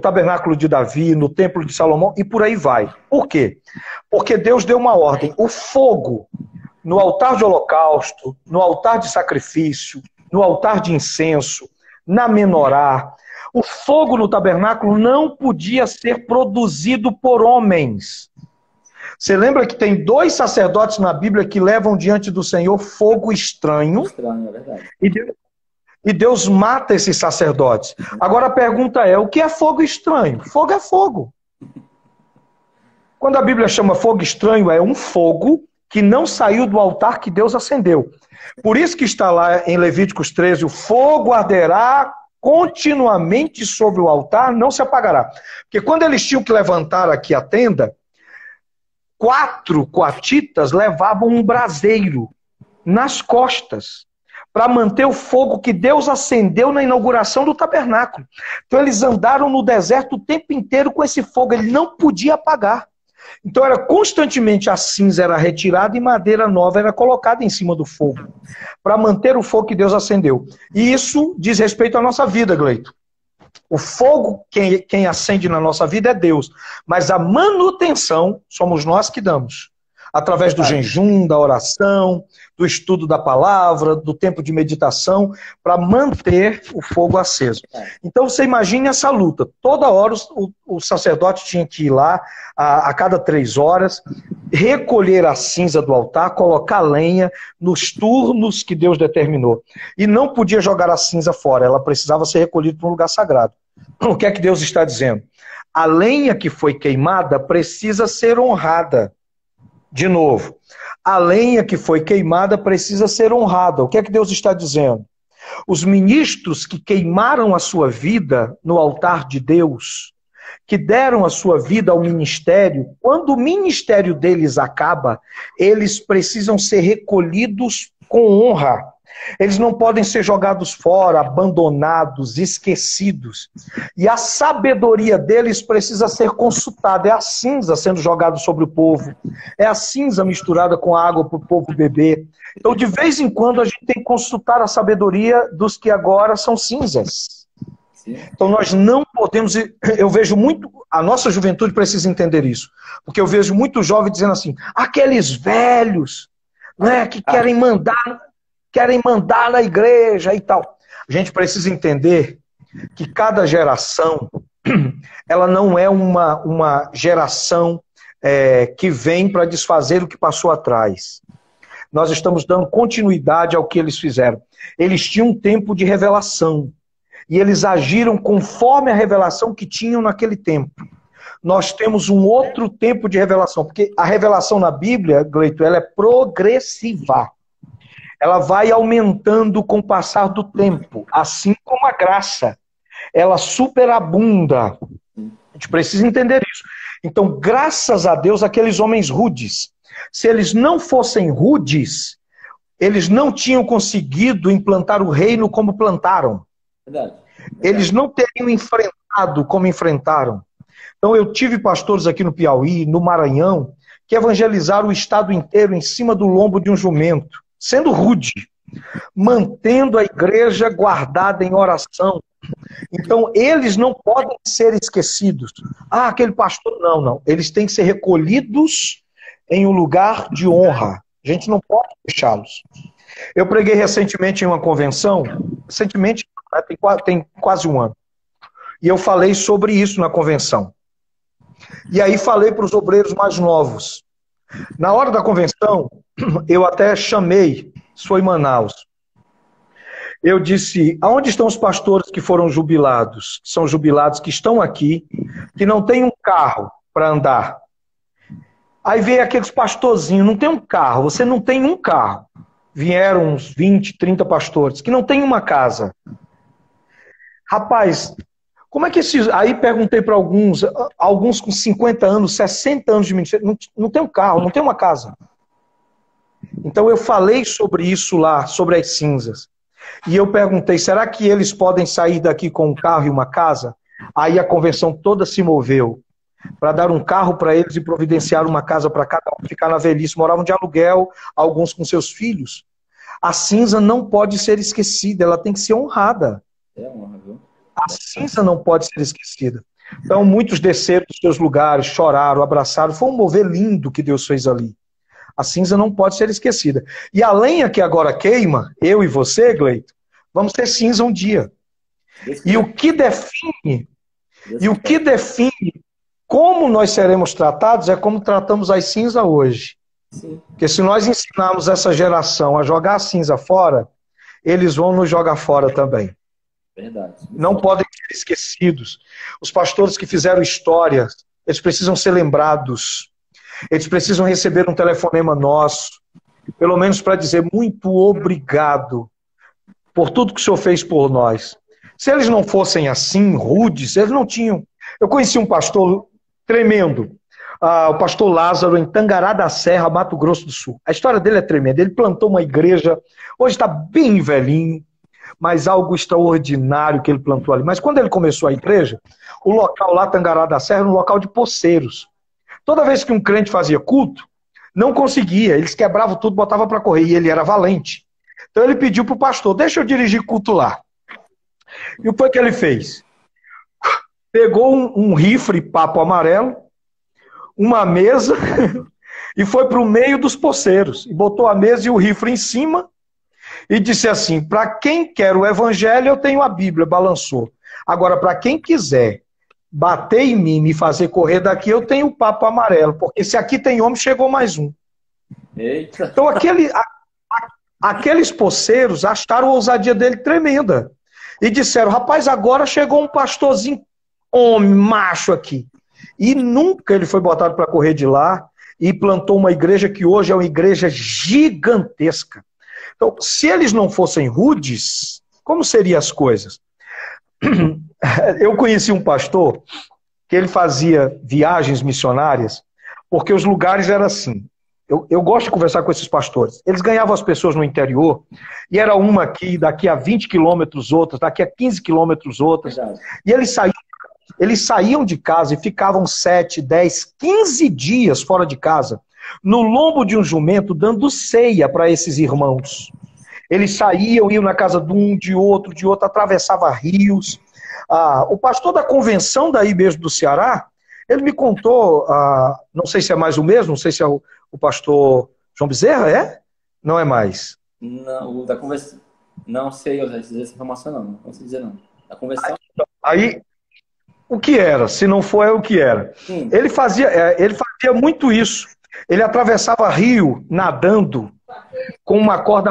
tabernáculo de Davi, no templo de Salomão e por aí vai. Por quê? Porque Deus deu uma ordem. O fogo no altar de holocausto, no altar de sacrifício, no altar de incenso, na menorá, o fogo no tabernáculo não podia ser produzido por homens. Você lembra que tem 2 sacerdotes na Bíblia que levam diante do Senhor fogo estranho? Estranho, é verdade. E Deus mata esses sacerdotes. Agora a pergunta é, o que é fogo estranho? Fogo é fogo. Quando a Bíblia chama fogo estranho, é um fogo que não saiu do altar que Deus acendeu. Por isso que está lá em Levíticos 13, o fogo arderá continuamente sobre o altar, não se apagará. Porque quando eles tinham que levantar aqui a tenda, 4 coatitas levavam um braseiro nas costas para manter o fogo que Deus acendeu na inauguração do tabernáculo. Então eles andaram no deserto o tempo inteiro com esse fogo, ele não podia apagar. Então era constantemente a cinza era retirada e madeira nova era colocada em cima do fogo, para manter o fogo que Deus acendeu. E isso diz respeito à nossa vida, Gleito. O fogo, quem acende na nossa vida é Deus, mas a manutenção somos nós que damos. Através do jejum, da oração, do estudo da palavra, do tempo de meditação, para manter o fogo aceso. Então você imagine essa luta. Toda hora o sacerdote tinha que ir lá, a cada 3 horas, recolher a cinza do altar, colocar lenha nos turnos que Deus determinou. E não podia jogar a cinza fora, ela precisava ser recolhida para um lugar sagrado. O que é que Deus está dizendo? A lenha que foi queimada precisa ser honrada. De novo, a lenha que foi queimada precisa ser honrada. O que é que Deus está dizendo? Os ministros que queimaram a sua vida no altar de Deus, que deram a sua vida ao ministério, quando o ministério deles acaba, eles precisam ser recolhidos com honra. Eles não podem ser jogados fora, abandonados, esquecidos. E a sabedoria deles precisa ser consultada. É a cinza sendo jogada sobre o povo. É a cinza misturada com água para o povo beber. Então, de vez em quando, a gente tem que consultar a sabedoria dos que agora são cinzas. Então, nós não podemos... Eu vejo muito... A nossa juventude precisa entender isso. Porque eu vejo muito jovem dizendo assim, aqueles velhos, né, que querem mandar na igreja e tal. A gente precisa entender que cada geração, ela não é uma geração que vem para desfazer o que passou atrás. Nós estamos dando continuidade ao que eles fizeram. Eles tinham um tempo de revelação. E eles agiram conforme a revelação que tinham naquele tempo. Nós temos um outro tempo de revelação. Porque a revelação na Bíblia, Gleito, ela é progressiva. Ela vai aumentando com o passar do tempo, assim como a graça. Ela superabunda. A gente precisa entender isso. Então, graças a Deus, aqueles homens rudes, se eles não fossem rudes, eles não tinham conseguido implantar o reino como plantaram. Verdade. Eles não teriam enfrentado como enfrentaram. Então, eu tive pastores aqui no Piauí, no Maranhão, que evangelizaram o estado inteiro em cima do lombo de um jumento, sendo rude. mantendo a igreja guardada em oração. Então, eles não podem ser esquecidos. Ah, aquele pastor, não, não. Eles têm que ser recolhidos em um lugar de honra. A gente não pode deixá-los. Eu preguei recentemente em uma convenção, recentemente, tem quase um ano, e eu falei sobre isso na convenção. E aí falei para os obreiros mais novos. Na hora da convenção, eu até chamei, isso foi em Manaus, eu disse, aonde estão os pastores que foram jubilados? Que são jubilados, que estão aqui, que não têm um carro para andar. Aí veio aqueles pastorzinhos, não tem um carro, você não tem um carro. Vieram uns 20, 30 pastores, que não tem uma casa. Rapaz, como é que esses... Aí perguntei para alguns com 50 anos, 60 anos de ministério, não tem um carro, não tem uma casa. Então eu falei sobre isso lá, sobre as cinzas. E eu perguntei, será que eles podem sair daqui com um carro e uma casa? Aí a convenção toda se moveu para dar um carro para eles e providenciar uma casa para cada um, ficar na velhice. Moravam de aluguel, alguns com seus filhos. A cinza não pode ser esquecida, ela tem que ser honrada. É honra, viu? A cinza não pode ser esquecida. Então muitos desceram dos seus lugares, choraram, abraçaram. Foi um mover lindo que Deus fez ali. A cinza não pode ser esquecida. E a lenha que agora queima, eu e você, Gleito, vamos ter cinza um dia. E o que define como nós seremos tratados é como tratamos as cinzas hoje. Sim. Porque se nós ensinarmos essa geração a jogar a cinza fora, eles vão nos jogar fora também. Verdade. Não podem ser esquecidos. Os pastores que fizeram história, eles precisam ser lembrados. Eles precisam receber um telefonema nosso, pelo menos para dizer muito obrigado por tudo que o Senhor fez por nós. Se eles não fossem assim, rudes, eles não tinham. Eu conheci um pastor tremendo, o pastor Lázaro, em Tangará da Serra, Mato Grosso do Sul. A história dele é tremenda. Ele plantou uma igreja, hoje está bem velhinho, mas algo extraordinário que ele plantou ali. Mas quando ele começou a igreja, o local lá, Tangará da Serra, era um local de poceiros. Toda vez que um crente fazia culto, não conseguia. Eles quebravam tudo, botavam para correr. E ele era valente. Então ele pediu para o pastor, deixa eu dirigir culto lá. E o que foi que ele fez? Pegou um rifle papo amarelo, uma mesa, e foi para o meio dos poceiros. E botou a mesa e o rifle em cima. E disse assim, para quem quer o evangelho, eu tenho a Bíblia. Balançou. Agora, para quem quiser bater em mim, me fazer correr daqui, eu tenho o papo amarelo, porque se aqui tem homem, chegou mais um. Eita. Então aqueles poceiros acharam a ousadia dele tremenda. E disseram, rapaz, agora chegou um pastorzinho homem, macho aqui. E nunca ele foi botado para correr de lá e plantou uma igreja que hoje é uma igreja gigantesca. Então, se eles não fossem rudes, como seriam as coisas? Eu conheci um pastor que ele fazia viagens missionárias, porque os lugares eram assim. Eu gosto de conversar com esses pastores. Eles ganhavam as pessoas no interior, e era uma aqui, daqui a 20 quilômetros outras, daqui a 15 quilômetros outras. Verdade. E eles saíam de casa e ficavam 7, 10, 15 dias fora de casa, no lombo de um jumento, dando ceia para esses irmãos. Eles saíam, iam na casa de outro, atravessava rios. O pastor da convenção daí mesmo do Ceará, ele me contou, não sei se é mais o mesmo, não sei se é o pastor João Bezerra, é? Não é mais? Não, o da convenção, não sei dizer essa informação não sei dizer não. Da convenção. Aí, o que era? Se não for, é o que era. Sim. Ele fazia muito isso. Ele atravessava rio nadando com uma corda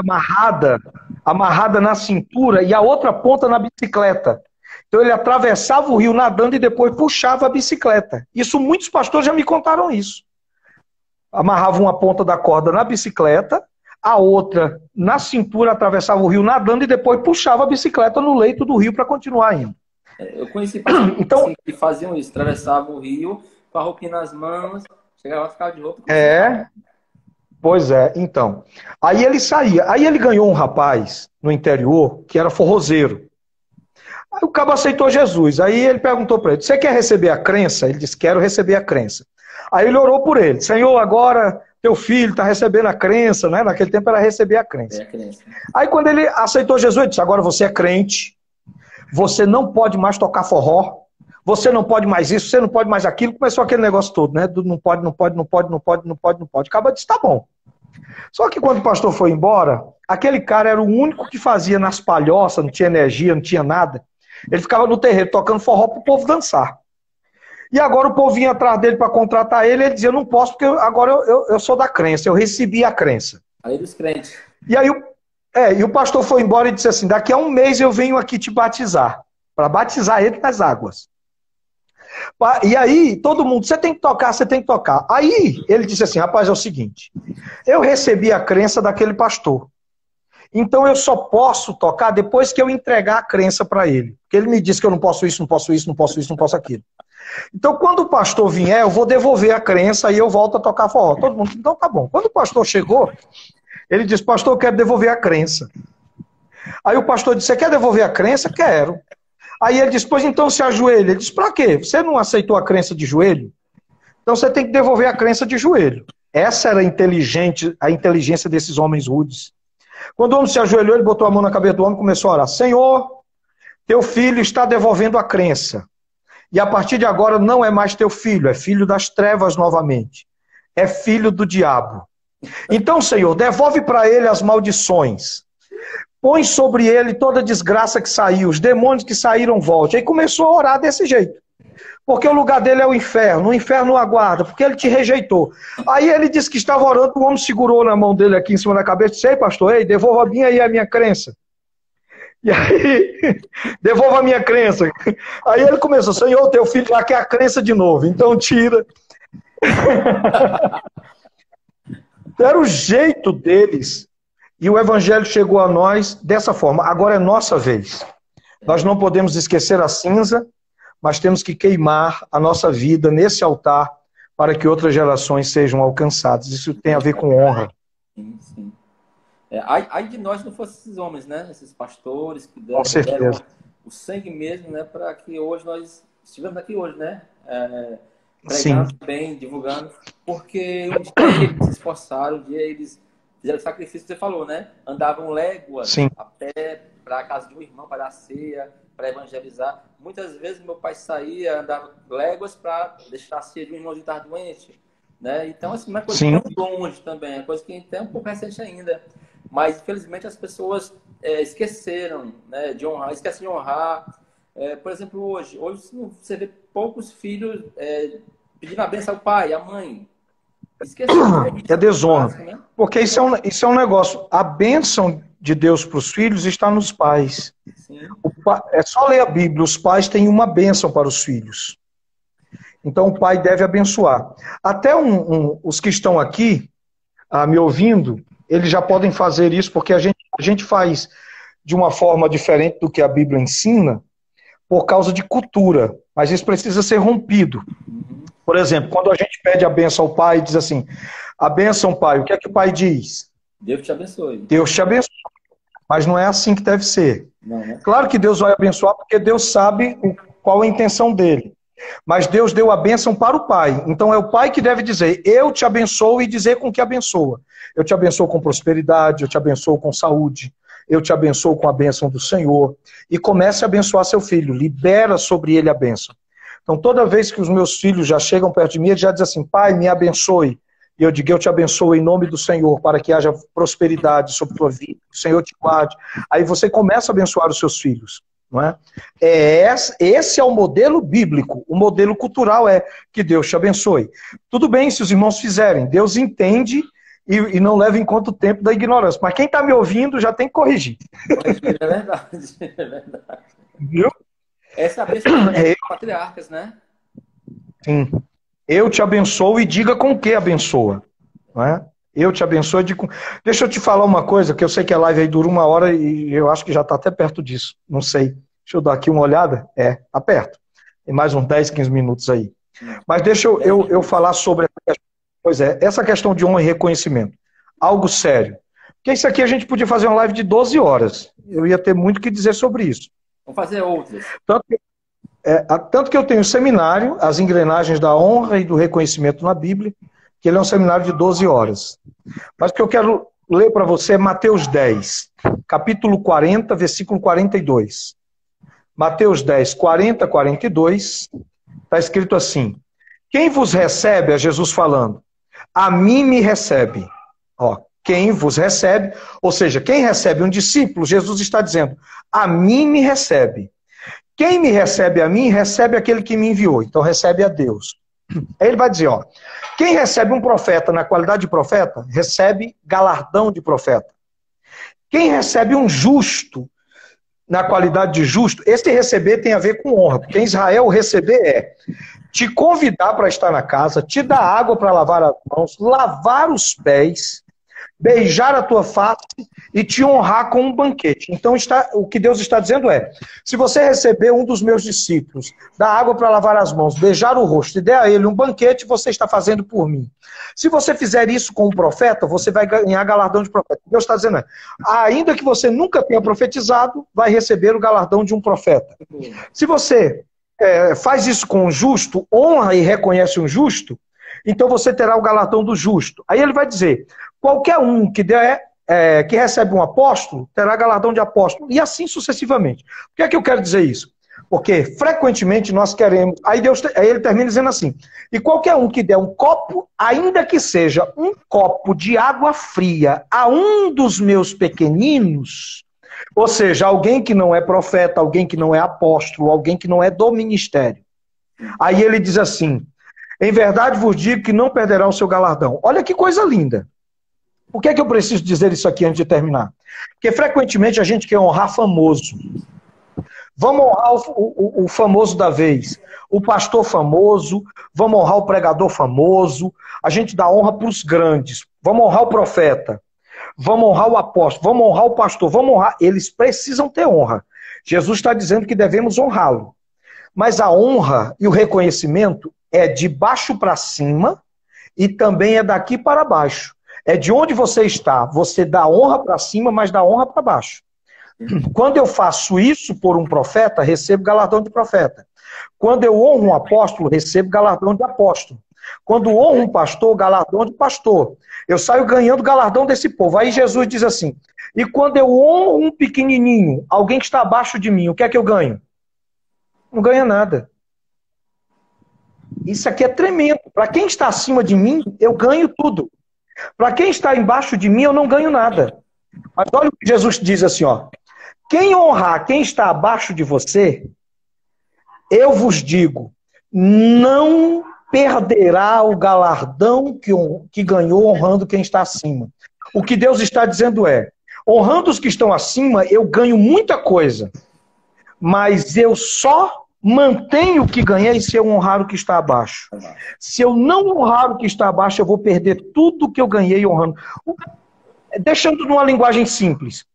amarrada na cintura e a outra ponta na bicicleta. Então ele atravessava o rio nadando e depois puxava a bicicleta. Isso muitos pastores já me contaram isso. Amarrava uma ponta da corda na bicicleta, a outra na cintura, atravessava o rio nadando e depois puxava a bicicleta no leito do rio para continuar indo. Eu conheci pastores então, que faziam isso, atravessavam o rio com a roupinha nas mãos, chegava a ficar de roupa. Pois é, então. Aí ele saía. Aí ele ganhou um rapaz no interior que era forrozeiro. Aí o cabo aceitou Jesus. Aí ele perguntou para ele, você quer receber a crença? Ele disse, quero receber a crença. Aí ele orou por ele. Senhor, agora teu filho está recebendo a crença, né? Naquele tempo era receber a crença. É a crença. Aí quando ele aceitou Jesus, ele disse, agora você é crente, você não pode mais tocar forró, você não pode mais isso, você não pode mais aquilo. Começou aquele negócio todo, né? Do não pode, não pode, não pode, não pode, não pode, não pode. Acaba disse, tá bom. Só que quando o pastor foi embora, aquele cara era o único que fazia nas palhoças, não tinha energia, não tinha nada. Ele ficava no terreiro tocando forró para o povo dançar. E agora o povo vinha atrás dele para contratar ele, ele dizia, não posso porque agora eu sou da crença, eu recebi a crença. Aí dos crentes. E aí e o pastor foi embora e disse assim, daqui a um mês eu venho aqui te batizar, para batizar ele nas águas. E aí todo mundo, você tem que tocar, você tem que tocar. Aí ele disse assim, rapaz, é o seguinte, eu recebi a crença daquele pastor. Então eu só posso tocar depois que eu entregar a crença para ele. Porque ele me disse que eu não posso isso, não posso isso, não posso isso, não posso aquilo. Então quando o pastor vier, eu vou devolver a crença e eu volto a tocar forró. Todo mundo, então tá bom. Quando o pastor chegou, ele disse, pastor, eu quero devolver a crença. Aí o pastor disse, você quer devolver a crença? Quero. Aí ele disse, pois então se ajoelha. Ele disse, para quê? Você não aceitou a crença de joelho? Então você tem que devolver a crença de joelho. Essa era a inteligência desses homens rudes. Quando o homem se ajoelhou, ele botou a mão na cabeça do homem e começou a orar. Senhor, teu filho está devolvendo a crença. E a partir de agora não é mais teu filho, é filho das trevas novamente. É filho do diabo. Então, Senhor, devolve para ele as maldições. Põe sobre ele toda a desgraça que saiu, os demônios que saíram, volte. Aí começou a orar desse jeito. Porque o lugar dele é o inferno o aguarda, porque ele te rejeitou. Aí ele disse que estava orando, o homem segurou na mão dele aqui em cima da cabeça e disse, ei pastor, ei, devolva bem aí a minha crença. E aí, devolva a minha crença. Aí ele começou, Senhor, teu filho já quer a crença de novo, então tira. Era o jeito deles. E o evangelho chegou a nós dessa forma. Agora é nossa vez. Nós não podemos esquecer a cinza, mas temos que queimar a nossa vida nesse altar para que outras gerações sejam alcançadas. Isso tem a ver com honra. Sim, sim. Ai de nós não fossem esses homens, né? Esses pastores que deram o sangue mesmo, né? Para que hoje nós estivemos aqui hoje, né? Pregando bem, divulgando. Porque um dia eles se esforçaram, um dia eles fizeram sacrifício, você falou, né? Andavam léguas a pé para a casa de um irmão, para dar ceia, para evangelizar. Muitas vezes meu pai saía, andava léguas para deixar a ceia de um irmão que estava doente. Né? Então, assim, não é coisa tão longe também, é coisa que é um pouco recente ainda. Mas, infelizmente, as pessoas esqueceram, né, de honrar, esquecem de honrar. Por exemplo, hoje você vê poucos filhos pedindo a bênção ao pai, à mãe. Esqueceram. É desonra. Fácil, né? Porque isso é um negócio. A bênção de Deus para os filhos está nos pais. É só ler a Bíblia. Os pais têm uma bênção para os filhos. Então o pai deve abençoar. Até os que estão aqui me ouvindo, eles já podem fazer isso, porque a gente faz de uma forma diferente do que a Bíblia ensina, por causa de cultura. Mas isso precisa ser rompido. Por exemplo, quando a gente pede a bênção ao pai, diz assim, a bênção, pai, o que é que o pai diz? Deus te abençoe. Deus te abençoe. Mas não é assim que deve ser. Não, né? Claro que Deus vai abençoar, porque Deus sabe qual é a intenção dele. Mas Deus deu a bênção para o pai. Então é o pai que deve dizer, eu te abençoo, e dizer com que abençoa. Eu te abençoo com prosperidade, eu te abençoo com saúde, eu te abençoo com a bênção do Senhor. E comece a abençoar seu filho, libera sobre ele a bênção. Então toda vez que os meus filhos já chegam perto de mim, eles já dizem assim, pai, me abençoe. E eu digo, eu te abençoo em nome do Senhor, para que haja prosperidade sobre a tua vida, que o Senhor te guarde. Aí você começa a abençoar os seus filhos. Não é? Esse é o modelo bíblico. O modelo cultural é que Deus te abençoe. Tudo bem se os irmãos fizerem. Deus entende e não leva em conta o tempo da ignorância. Mas quem está me ouvindo já tem que corrigir. É verdade. É verdade. Viu? Essa é a bênção dos patriarcas, né? Sim. Eu te abençoo e diga com que abençoa. Não é? Eu te abençoo e digo... Deixa eu te falar uma coisa, que eu sei que a live aí dura 1 hora e eu acho que já está até perto disso. Não sei. Deixa eu dar aqui uma olhada. Está perto. Tem mais uns 10, 15 minutos aí. Mas deixa eu falar sobre essa questão de honra e reconhecimento. Algo sério. Porque isso aqui a gente podia fazer uma live de 12 horas. Eu ia ter muito o que dizer sobre isso. Vamos fazer outras. Tanto que eu tenho um seminário, As Engrenagens da Honra e do Reconhecimento na Bíblia, que ele é um seminário de 12 horas. Mas o que eu quero ler para você é Mateus 10, capítulo 40, versículo 42. Mateus 10, 40, 42, está escrito assim: quem vos recebe, é Jesus falando, a mim me recebe. Ó, quem vos recebe, ou seja, quem recebe um discípulo, Jesus está dizendo, a mim me recebe. Quem me recebe a mim, recebe aquele que me enviou. Então recebe a Deus. Aí ele vai dizer, ó, quem recebe um profeta na qualidade de profeta, recebe galardão de profeta. Quem recebe um justo na qualidade de justo, esse receber tem a ver com honra, porque em Israel o receber é te convidar para estar na casa, te dar água para lavar as mãos, lavar os pés, beijar a tua face e te honrar com um banquete. Então o que Deus está dizendo é, se você receber um dos meus discípulos, dar água para lavar as mãos, beijar o rosto e der a ele um banquete, você está fazendo por mim. Se você fizer isso com um profeta, você vai ganhar galardão de profeta. Deus está dizendo, ainda que você nunca tenha profetizado, vai receber o galardão de um profeta. Se você faz isso com um justo, honra e reconhece um justo, então você terá o galardão do justo. Aí ele vai dizer, qualquer um que que recebe um apóstolo, terá galardão de apóstolo, e assim sucessivamente. Por que é que eu quero dizer isso? Porque frequentemente nós queremos... Aí ele termina dizendo assim, e qualquer um que der um copo, ainda que seja um copo de água fria, a um dos meus pequeninos, ou seja, alguém que não é profeta, alguém que não é apóstolo, alguém que não é do ministério. Aí ele diz assim, em verdade vos digo que não perderá o seu galardão. Olha que coisa linda. Por que é que eu preciso dizer isso aqui antes de terminar? Porque frequentemente a gente quer honrar famoso. Vamos honrar o famoso da vez. O pastor famoso, vamos honrar o pregador famoso. A gente dá honra para os grandes. Vamos honrar o profeta. Vamos honrar o apóstolo. Vamos honrar o pastor. Vamos honrar. Eles precisam ter honra. Jesus está dizendo que devemos honrá-lo. Mas a honra e o reconhecimento é de baixo para cima e também é daqui para baixo. É de onde você está. Você dá honra para cima, mas dá honra para baixo. Quando eu faço isso por um profeta, recebo galardão de profeta. Quando eu honro um apóstolo, recebo galardão de apóstolo. Quando honro um pastor, galardão de pastor. Eu saio ganhando galardão desse povo. Aí Jesus diz assim, e quando eu honro um pequenininho, alguém que está abaixo de mim, o que é que eu ganho? Não ganha nada. Isso aqui é tremendo. Para quem está acima de mim, eu ganho tudo. Para quem está embaixo de mim, eu não ganho nada. Mas olha o que Jesus diz assim, ó. Quem honrar quem está abaixo de você, eu vos digo, não perderá o galardão que ganhou honrando quem está acima. O que Deus está dizendo é, honrando os que estão acima, eu ganho muita coisa, mas eu só mantenho o que ganhei se eu honrar o que está abaixo. Se eu não honrar o que está abaixo, eu vou perder tudo que eu ganhei honrando. Deixando numa linguagem simples.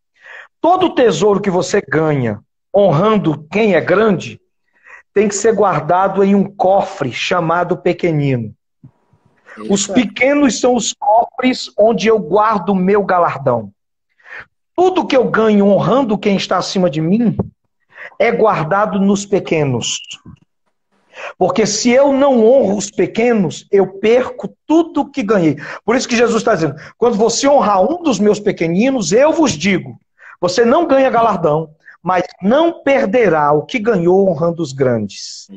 Todo tesouro que você ganha honrando quem é grande tem que ser guardado em um cofre chamado pequenino. Eita. Os pequenos são os cofres onde eu guardo o meu galardão. Tudo que eu ganho honrando quem está acima de mim é guardado nos pequenos. Porque se eu não honro os pequenos, eu perco tudo que ganhei. Por isso que Jesus está dizendo, quando você honrar um dos meus pequeninos, eu vos digo, você não ganha galardão, mas não perderá o que ganhou honrando os grandes.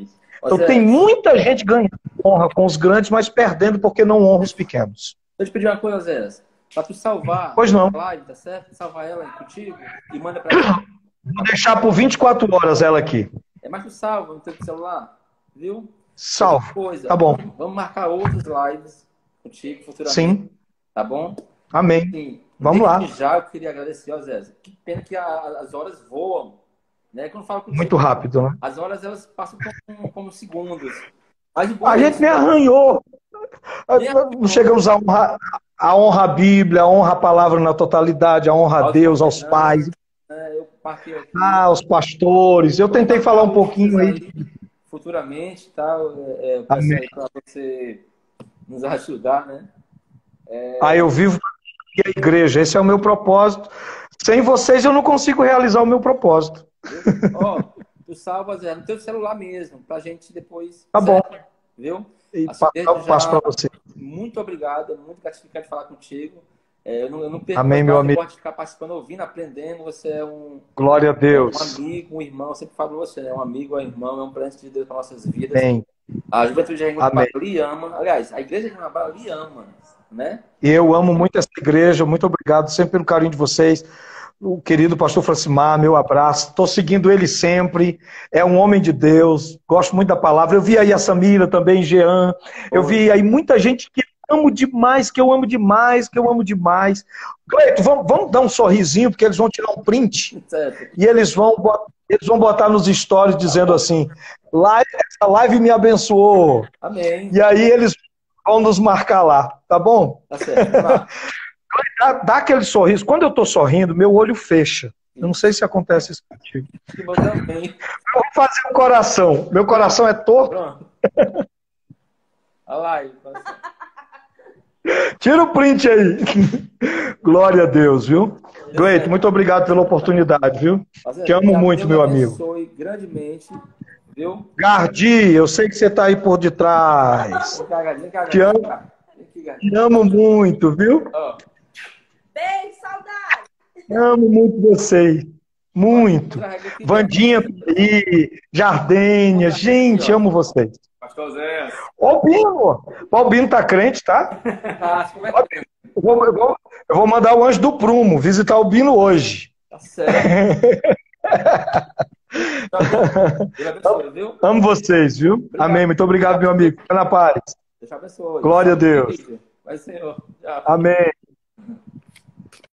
Então tem muita gente ganhando honra com os grandes, mas perdendo porque não honra os pequenos. Deixa eu te pedir uma coisa, Zé. Para tu salvar pois não. a live, tá certo? Salvar ela contigo e manda para ela. Vou deixar por 24 horas ela aqui. Mas tu salva no teu celular, viu? Salvo. Coisa. Tá bom. Vamos marcar outras lives contigo futuramente. Sim. Tá bom? Amém. Sim. Vamos lá. Já eu queria agradecer, ó, Zé. Que pena que as horas voam. Né? Quando eu falo contigo, muito rápido, né? As horas elas passam como segundos. Mas a gente nem arranhou. Não chegamos a honra a Bíblia, a honra a palavra na totalidade, a honra a Deus, aos pais. Os pastores. Eu tentei falar um pouquinho aí. Futuramente, tá? Para você nos ajudar, né? Eu vivo para a igreja. Esse é o meu propósito. Sem vocês eu não consigo realizar o meu propósito. Ó, tu salva, Zé, no teu celular mesmo, pra gente depois... Tá bom. Viu? E Assim, desde passo já, para você. muito obrigado, é muito gratificante falar contigo. Eu não perco Amém, mais meu nada, eu amigo. gosto de ficar participando, ouvindo, aprendendo. Você é Glória a um Deus. amigo, um irmão. Eu sempre falo pra você, é um amigo, é um irmão, é um presente de Deus para nossas vidas. Amém. A juventude de Amém. Renobara lhe ama. Aliás, a igreja de Renobara lhe ama, né? E eu amo muito essa igreja. Muito obrigado sempre pelo carinho de vocês. O querido pastor Francimar, meu abraço. Estou seguindo ele sempre. É um homem de Deus. Gosto muito da palavra. Eu vi aí a Samira também, Jean. Eu vi aí muita gente que eu amo demais, que eu amo demais, que eu amo demais. Cleito, vamos dar um sorrisinho, porque eles vão tirar um print. Certo. E eles vão botar nos stories dizendo assim: essa live me abençoou. Amém. E aí eles vão nos marcar lá, tá bom? Tá certo. Vamos lá. Dá aquele sorriso. Quando eu tô sorrindo, meu olho fecha. Eu não sei se acontece isso contigo. Que bom também. Eu vou fazer um coração. Meu coração é torto. Pronto. Olha lá aí. Tira o print aí. Glória a Deus, viu? Gleito, muito obrigado pela oportunidade, viu? Te amo muito, meu amigo. Deus abençoe grandemente, viu? Gardi, eu sei que você tá aí por detrás. Vem cá, Gardinho, vem cá, Te Gardinho. amo, Vem cá. Vem aqui, Gardinho. te amo muito, viu? Ó, Beijo, saudade. Te amo muito vocês. Muito. outra regra aqui, Vandinha aí, Jardênia, gente, amo vocês. Pastor Zé. Ô, Bino! O Bino tá crente, tá? Como é que Eu vou mandar o anjo do prumo visitar o Bino hoje. tá certo? Tá bom. Deus abençoe, viu? Amo vocês, viu? Obrigado. Amém. Muito obrigado, meu amigo. Fica na paz. Deus abençoe. Glória a Deus. Vai, Senhor. Tchau. Amém.